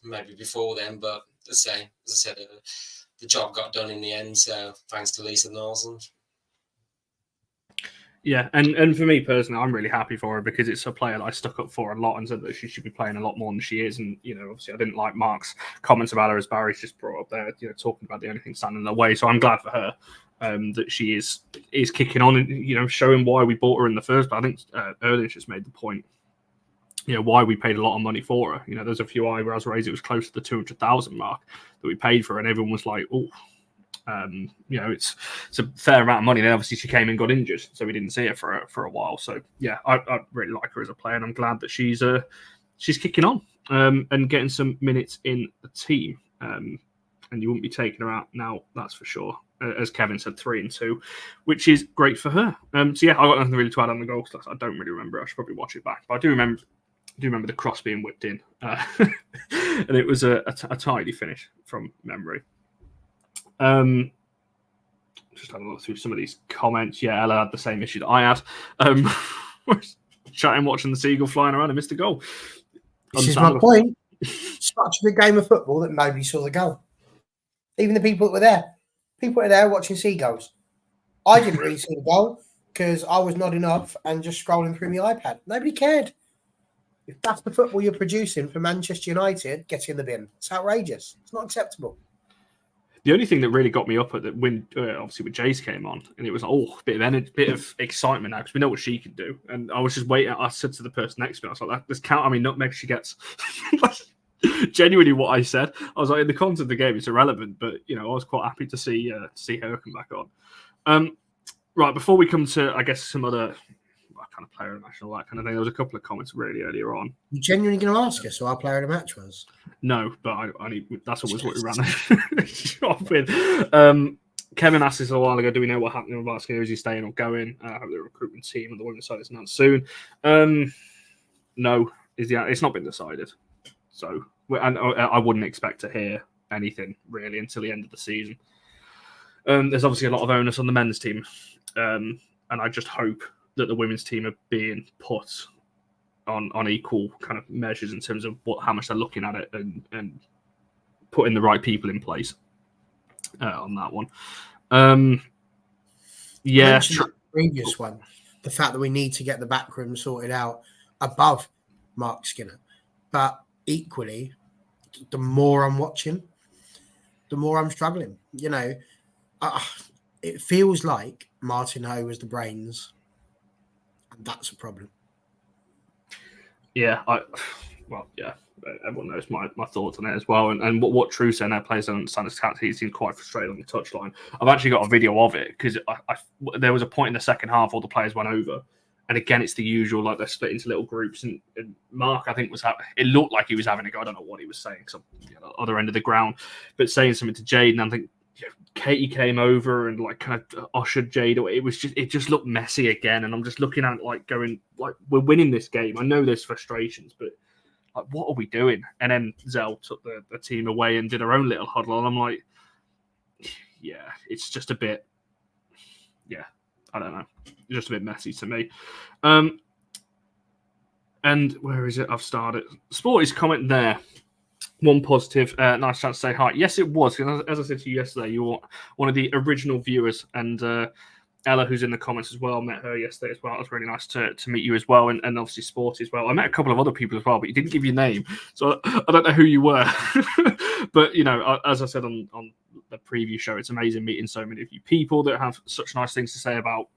maybe before then, but as I said, the job got done in the end. So thanks to Lisa Naalsund. Yeah, and for me personally, I'm really happy for her because it's a player that I stuck up for a lot and said that she should be playing a lot more than she is. And obviously, I didn't like Mark's comments about her as Barry's just brought up there, talking about the only thing standing in the way. So I'm glad for her that she is kicking on and showing why we bought her in the first. But I think earlier just made the point, why we paid a lot of money for her. There's a few eyebrows raised. It was close to the 200,000 mark that we paid for her, and everyone was like, "Oh." It's a fair amount of money. Then obviously she came and got injured, so we didn't see her for a while. So yeah, I really like her as a player, and I'm glad that she's kicking on and getting some minutes in the team. And you wouldn't be taking her out now, that's for sure. As Kevin said, 3-2, which is great for her. So yeah, I got nothing really to add on the goal stats. I don't really remember. I should probably watch it back, but I do remember the cross being whipped in, and it was a tidy finish from memory. Just having a look through some of these comments. Yeah, Ella had the same issue that I had. Chatting, watching the seagull flying around and missed a goal. This is my point. Such a big game of football that nobody saw the goal. Even the people that were there. People were there watching seagulls. I didn't really see the goal because I was nodding off and just scrolling through my iPad. Nobody cared. If that's the football you're producing for Manchester United, get in the bin. It's outrageous. It's not acceptable. The only thing that really got me up at that when obviously when Jace came on, and it was a bit of energy, bit of excitement now because we know what she can do. And I was just waiting. I said to the person next to me, I was like, "This count. I mean, nutmeg she gets." Genuinely, what I said, I was like, in the context of the game, it's irrelevant, but I was quite happy to see her come back on. Right before we come to, I guess, some other kind of player of the match and all that kind of thing, there was a couple of comments really earlier on. You genuinely going to ask us who our player of the match was? No, but I need, that's always what we ran the shop with. Kevin asked us a while ago, do we know what happened with Barcelona? Is he staying or going? I hope the recruitment team on the women's side is announced soon. No, it's not been decided. So, and I wouldn't expect to hear anything really until the end of the season. There's obviously a lot of onus on the men's team, and I just hope that the women's team are being put on equal kind of measures in terms of how much they're looking at it and putting the right people in place on that one. Yeah, the previous one, the fact that we need to get the back room sorted out above Mark Skinner, but equally, the more I'm watching, the more I'm struggling. It feels like Martin Ho was the brains, and that's a problem. Yeah, everyone knows my thoughts on it as well. And what True said, our players don't understand his tactics. He seemed quite frustrated on the touchline. I've actually got a video of it because there was a point in the second half all the players went over. And again, it's the usual, like they're split into little groups. And Mark, I think, it looked like he was having a go. I don't know what he was saying, because other end of the ground, but saying something to Jade. And I think Katie came over and like kind of ushered Jade away. It just looked messy again. And I'm just looking at it like going, like, we're winning this game. I know there's frustrations, but like, what are we doing? And then Zell took the team away and did her own little huddle. And I'm like, yeah, it's just a bit, I don't know. Just a bit messy to me. And where is it? I've started. Sporty's comment there. One positive. Nice chance to say hi. Yes, it was. As I said to you yesterday, you were one of the original viewers. And Ella, who's in the comments as well, met her yesterday as well. It was really nice to meet you as well. And obviously Sporty as well. I met a couple of other people as well, but you didn't give your name. So I don't know who you were. But, as I said on the preview show, it's amazing meeting so many of you people that have such nice things to say about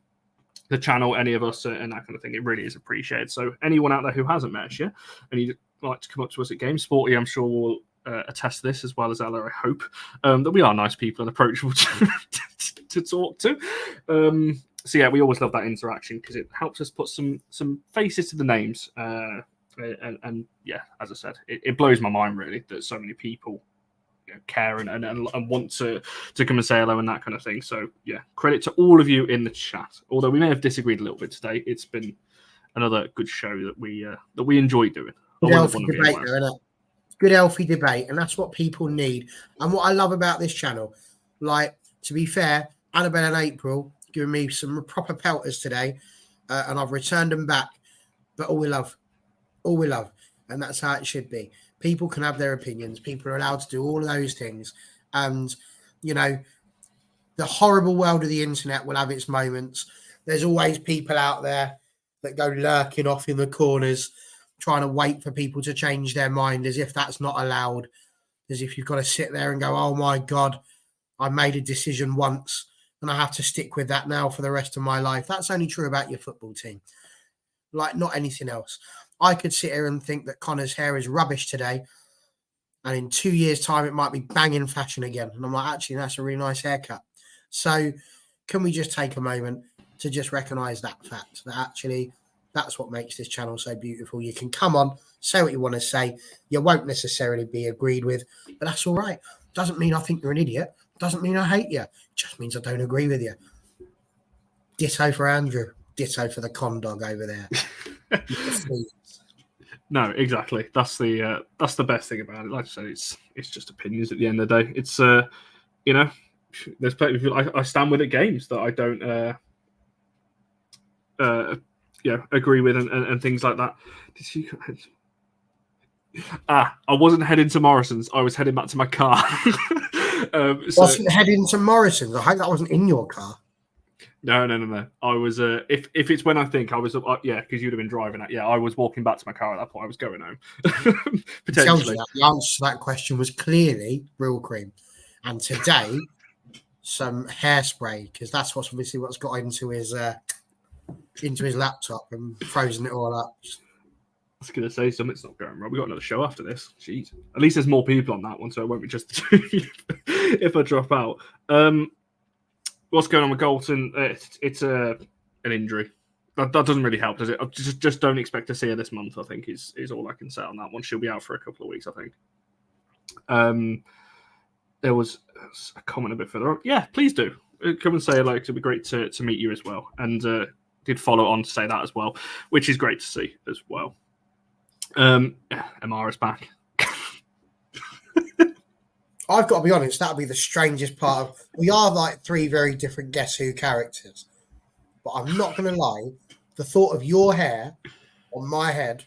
the channel, any of us, and that kind of thing. It really is appreciated. So anyone out there who hasn't met us yet and you'd like to come up to us at Games, Sporty, I'm sure will attest this, as well as Ella, I hope, that we are nice people and approachable to talk to. So yeah, we always love that interaction because it helps us put some faces to the names. And yeah, as I said, it blows my mind really that so many people care and want to come and say hello and that kind of thing. So yeah, credit to all of you in the chat. Although we may have disagreed a little bit today, it's been another good show that we enjoy doing. Good healthy debate, isn't it? Good healthy debate, and that's what people need. And what I love about this channel, like, to be fair, Annabelle and April giving me some proper pelters today, and I've returned them back. But all we love, and that's how it should be. People can have their opinions. People are allowed to do all of those things. And, you know, the horrible world of the internet will have its moments. There's always people out there that go lurking off in the corners, trying to wait for people to change their mind, as if that's not allowed, as if you've got to sit there and go, oh my God, I made a decision once and I have to stick with that now for the rest of my life. That's only true about your football team. Like, not anything else. I could sit here and think that Connor's hair is rubbish today, and in 2 years' time, it might be banging fashion again. And I'm like, actually, that's a really nice haircut. So can we just take a moment to just recognise that fact, that actually that's what makes this channel so beautiful. You can come on, say what you want to say. You won't necessarily be agreed with, but that's all right. Doesn't mean I think you're an idiot. Doesn't mean I hate you. It just means I don't agree with you. Ditto for Andrew. Ditto for the con dog over there. No, exactly. That's the best thing about it. Like I said, it's just opinions at the end of the day. It's you know, there's plenty of people I stand with at games that I don't agree with and things like that. Did you? I wasn't heading to Morrison's. I was heading back to my car. Wasn't heading to Morrison's. I hope that wasn't in your car. No. I was if it's when I think I was because you'd have been driving it. Yeah, I was walking back to my car at that point. I was going home. Potentially. The answer to that question was clearly real cream, and today some hairspray, because that's what's got into his laptop and frozen it all up. I was going to say something's not going right. We got another show after this. Jeez. At least there's more people on that one, so it won't be just if I drop out. What's going on with Galton? It's an injury. That doesn't really help, does it? Just don't expect to see her this month, I think, is all I can say on that one. She'll be out for a couple of weeks, I think. There was a comment a bit further on. Yeah, please do. Come and say, like, it'd be great to meet you as well. And did follow on to say that as well, which is great to see as well. Amara's back. I've got to be honest, that would be the strangest part of. We are like three very different Guess Who characters, but I'm not going to lie. The thought of your hair on my head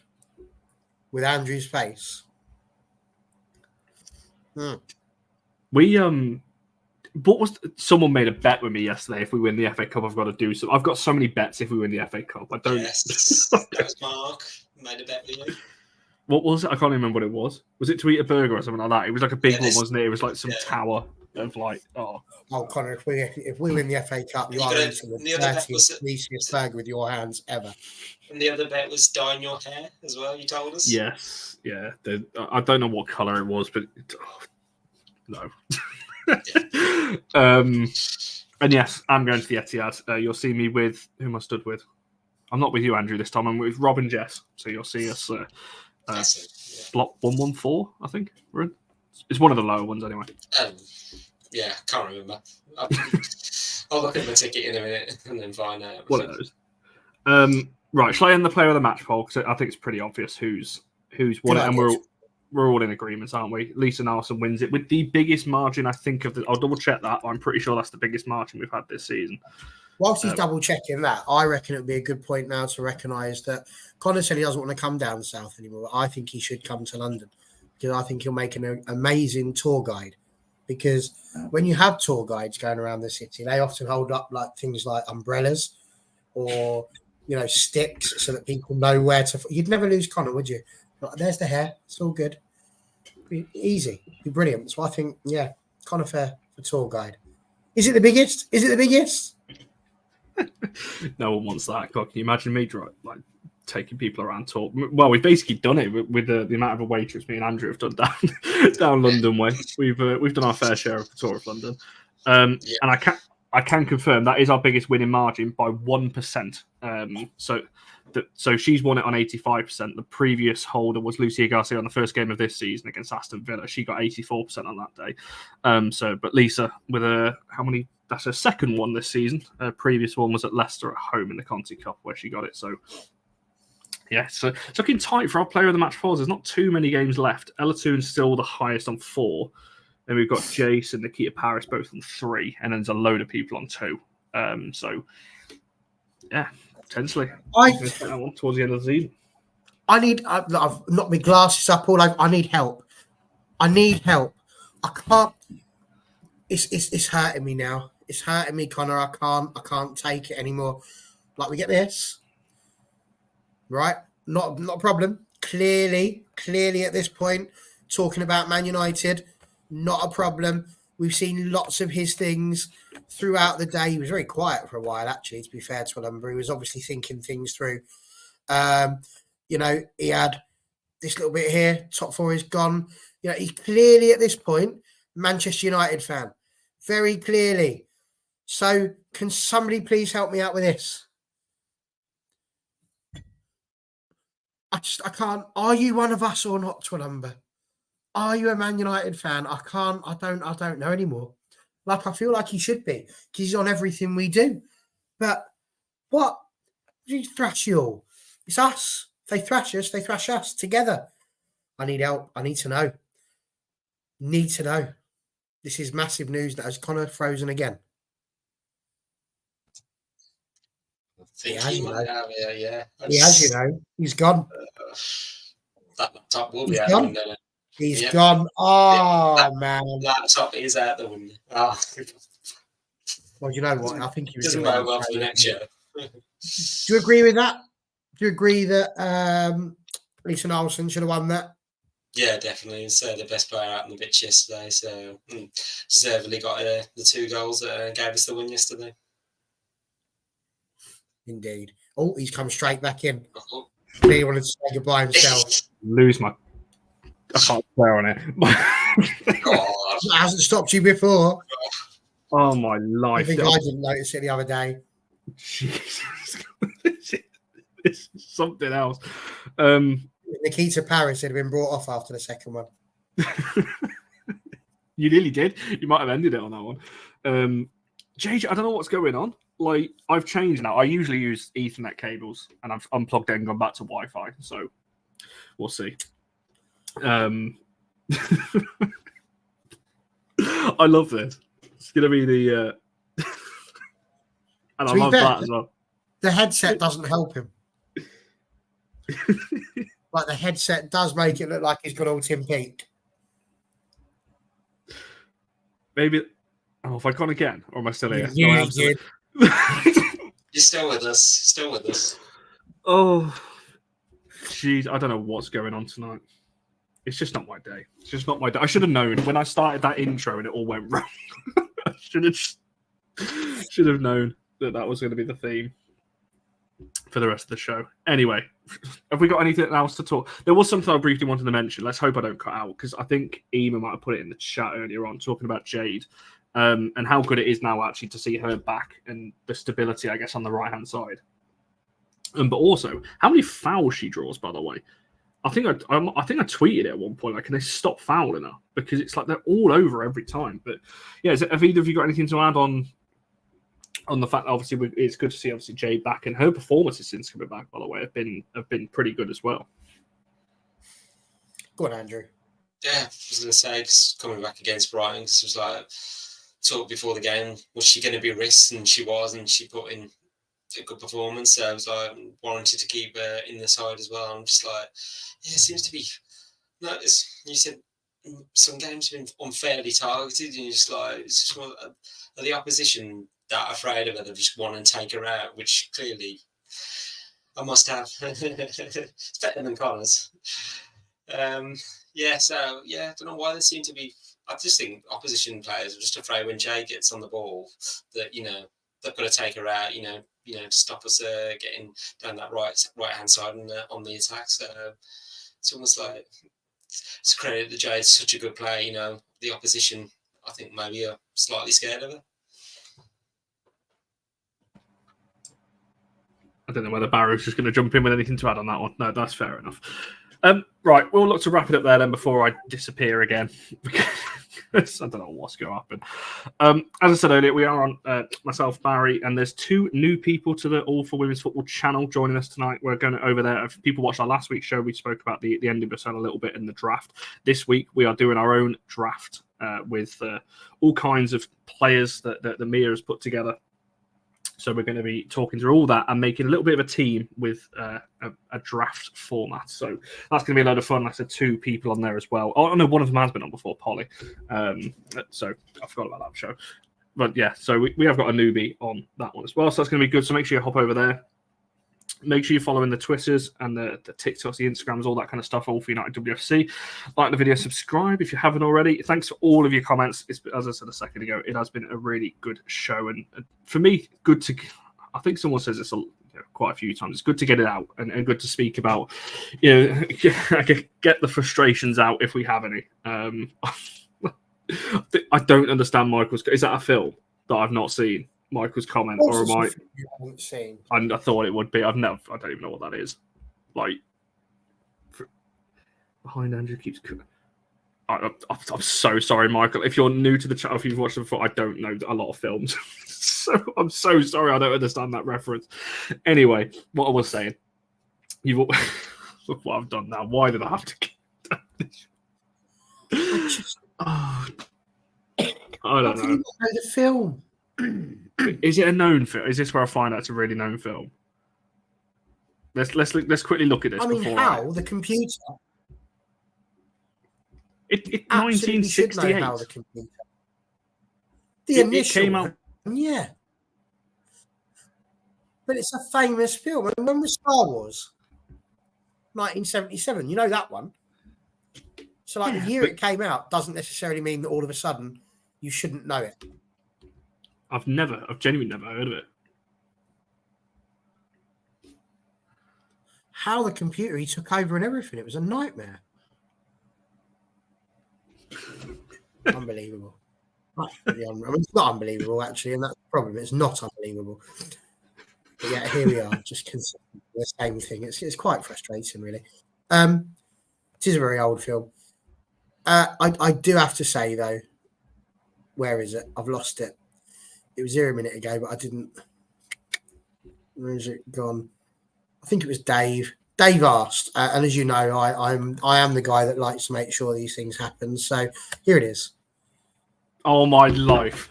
with Andrew's face. We someone made a bet with me yesterday. If we win the FA Cup, I've got to do so. I've got so many bets if we win the FA Cup. I don't. Yes, that was Mark made a bet with you. What was it? I can't remember what it was. Was it to eat a burger or something like that? It was like a big one, wasn't it? It was like some tower of like, Oh, Connor, if we win the FA Cup, you are eating the 30th greasiest burger with your hands ever. And the other bet was dyeing your hair as well, you told us? Yes. Yeah. I don't know what colour it was, but no. And yes, I'm going to the Etihad. You'll see me with who am I stood with? I'm not with you, Andrew, this time. I'm with Rob and Jess. So you'll see us block 114, I think we're in. It's one of the lower ones anyway. Yeah, can't remember. I'll look at the ticket in a minute and then find out. One of those. Right, shall I end the player of the match poll? Because I think it's pretty obvious who's won it, and we're all in agreement, aren't we? Lisa Naalsund wins it with the biggest margin, I think, I'll double check that. I'm pretty sure that's the biggest margin we've had this season. Whilst he's double checking that, I reckon it would be a good point now to recognise that Connor said he doesn't want to come down south anymore. I think he should come to London, because I think he'll make an amazing tour guide. Because when you have tour guides going around the city, they often hold up like things like umbrellas or sticks so that people know where to. You'd never lose Connor, would you? Like, there's the hair. It's all good. Be easy. Be brilliant. So I think, Connor Fair for tour guide. Is it the biggest? No one wants that. God, can you imagine me taking people around tour? Well, we've basically done it with the amount of away trips me and Andrew have done down London way. We've done our fair share of the tour of London, and I can confirm that is our biggest winning margin by 1%. So she's won it on 85%. The previous holder was Lucia Garcia on the first game of this season against Aston Villa. She got 84% on that day. But Lisa with how many? That's her second one this season. Her previous one was at Leicester at home in the Conti Cup where she got it. So yeah, so it's looking tight for our player of the match polls. There's not too many games left. Ella Toon's still the highest on 4. Then we've got Jace and Nikita Paris both on 3, and then there's a load of people on 2. So yeah, potentially I take that one towards the end of the season. I've knocked my glasses up all over. I need help. I can't. It's hurting me now. It's hurting me, Connor. I can't take it anymore. Like, we get this, right? Not a problem. Clearly at this point, talking about Man United, not a problem. We've seen lots of his things throughout the day. He was very quiet for a while, actually, to be fair to him. He was obviously thinking things through. He had this little bit here. Top four is gone. He's clearly at this point Manchester United fan, very clearly. So can somebody please help me out with this? I can't. Are you one of us or not, Twilumber? Are you a Man United fan? I don't know anymore. Like, I feel like he should be, because he's on everything we do. But what? You thrash you all. It's us. If they thrash us together. I need help. I need to know. This is massive news that has Connor frozen again. He has, yeah. He has, He's gone. That laptop will He's be out gone. the window. He's gone. Oh, that man. Laptop is out the window. Oh. Well, you know what? I think he was doesn't doing go well for the next year. Do you agree with that? Do you agree that Lisa Naalsund should have won that? Yeah, definitely. He's the best player out on the pitch yesterday. So deservedly got the 2 goals that gave us the win yesterday. Indeed. Oh, he's come straight back in. He wanted to say goodbye himself. I can't swear on it. It hasn't stopped you before. Oh, my life. I think I didn't notice it the other day. Jesus. This is something else. Nikita Paris had been brought off after the second one. You nearly did. You might have ended it on that one. JJ, I don't know what's going on. Like, I've changed now. I usually use Ethernet cables, and I've unplugged and gone back to Wi-Fi. So we'll see. I love this. It's going to be the... and I love that as well. The headset doesn't help him. Like, the headset does make it look like he's got all Tim Peake. Maybe... Oh, have I gone again? Or am I still here? You did. You're still with us. Oh, jeez. I don't know what's going on tonight. It's just not my day. I should have known when I started that intro and it all went wrong. I should have known that was going to be the theme for the rest of the show. Anyway, have we got anything else to talk? There was something I briefly wanted to mention. Let's hope I don't cut out, because I think Ema might have put it in the chat earlier on, talking about Jade. And how good it is now actually to see her back and the stability, I guess, on the right-hand side. But also, how many fouls she draws, by the way. I think I tweeted it at one point, like, can they stop fouling her? Because it's like they're all over every time. But yeah, have either of you got anything to add on the fact that obviously it's good to see obviously Jade back, and her performances since coming back, by the way, have been pretty good as well. Go on, Andrew. Yeah, I was going to say, cause coming back against Brighton, because it was like, talk before the game, was she going to be risked? And she was, and she put in a good performance. So I was like, warranted to keep her in the side as well. I'm just like, yeah, it seems to be. No, you said some games have been unfairly targeted, and you're just like, it's just are the opposition that afraid of her? They just want to take her out, which clearly I must have. It's better than Connor's. I don't know why they seem to be. I just think opposition players are just afraid when Jay gets on the ball that they've got to take her out. To stop us getting down that right hand side and on the attack. So it's almost like it's credit that Jay's such a good player. The opposition, I think, maybe are slightly scared of her. I don't know whether Barrow's just going to jump in with anything to add on that one. No, that's fair enough. Right, we'll look to wrap it up there then before I disappear again. I don't know what's going to happen. As I said earlier, we are on myself, Barry, and there's 2 new people to the All for Women's Football channel joining us tonight. We're going over there. If people watched our last week's show, we spoke about the ending of a little bit in the draft. This week, we are doing our own draft with all kinds of players that Mia has put together. So we're going to be talking through all that and making a little bit of a team with a draft format. So that's going to be a load of fun. Like I said, 2 people on there as well. Oh no, one of them has been on before, Polly. So I forgot about that show. But yeah, so we have got a newbie on that one as well. So that's going to be good. So make sure you hop over there. Make sure you're following the Twitters and the TikToks, the Instagrams, all that kind of stuff, all for United WFC. Like the video, subscribe if you haven't already. Thanks for all of your comments. As I said a second ago, it has been a really good show. And for me, good to... I think someone says this quite a few times. It's good to get it out and good to speak about, get the frustrations out if we have any. I don't understand Michael's... Is that a film that I've not seen? Michael's comment, or am I? You haven't seen. I thought it would be. I don't even know what that is. Like, behind Andrew keeps. I'm so sorry, Michael. If you're new to the channel, if you've watched it before, I don't know a lot of films, so I'm so sorry. I don't understand that reference. Anyway, what I was saying, look what I've done now. Why did I have to? I don't know. You know the film. Is it a known film? Is this where I find out it's a really known film? Let's quickly look at this. I mean, the computer? It Absolutely should know 1968. how the computer. The initial it came out. Yeah, but it's a famous film. And when was Star Wars? 1977. You know that one. So, like, the year it came out doesn't necessarily mean that all of a sudden you shouldn't know it. I've genuinely never heard of it. How the computer he took over and everything. It was a nightmare. Unbelievable. I mean, it's not unbelievable, actually, and that's the problem. It's not unbelievable. But yeah, here we are, just consistently the same thing. It's quite frustrating, really. It is a very old film. I do have to say, though, where is it? I've lost it. It was here a minute ago, but I didn't. Where is it gone? I think it was Dave. Dave asked, and as you know, I am the guy that likes to make sure these things happen. So here it is. Oh my life!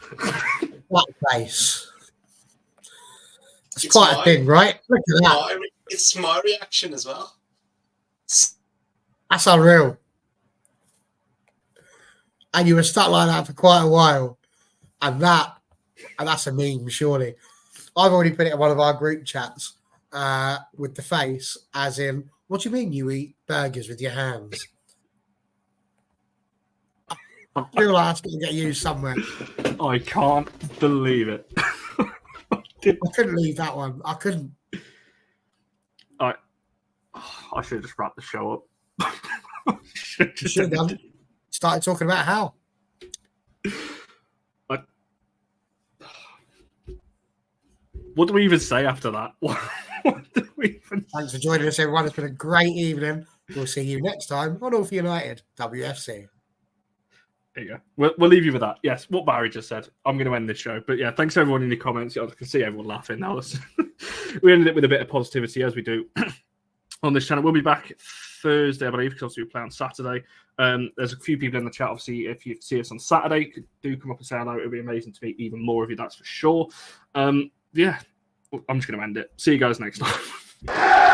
That face. It's quite a thing, right? Look at that. It's my reaction as well. That's unreal. And you were stuck like that for quite a while, and that's a meme, surely. I've already put it in one of our group chats with the face, as in, what do you mean you eat burgers with your hands? I feel like that's going to get used somewhere. I can't believe it. I couldn't leave that one. I couldn't. I should have just wrapped the show up. You should have done. Started talking about how. What do we even say after that? What do we even... Thanks for joining us, everyone. It's been a great evening. We'll see you next time on All for United WFC. There you go. We'll leave you with that. Yes, what Barry just said. I'm going to end this show. But yeah, thanks everyone in the comments. I can see everyone laughing now. We ended it with a bit of positivity, as we do on this channel. We'll be back Thursday, I believe, because obviously we play on Saturday. There's a few people in the chat. Obviously, if you see us on Saturday, do come up and say hello. It would be amazing to meet even more of you, that's for sure. Yeah, I'm just going to end it. See you guys next time.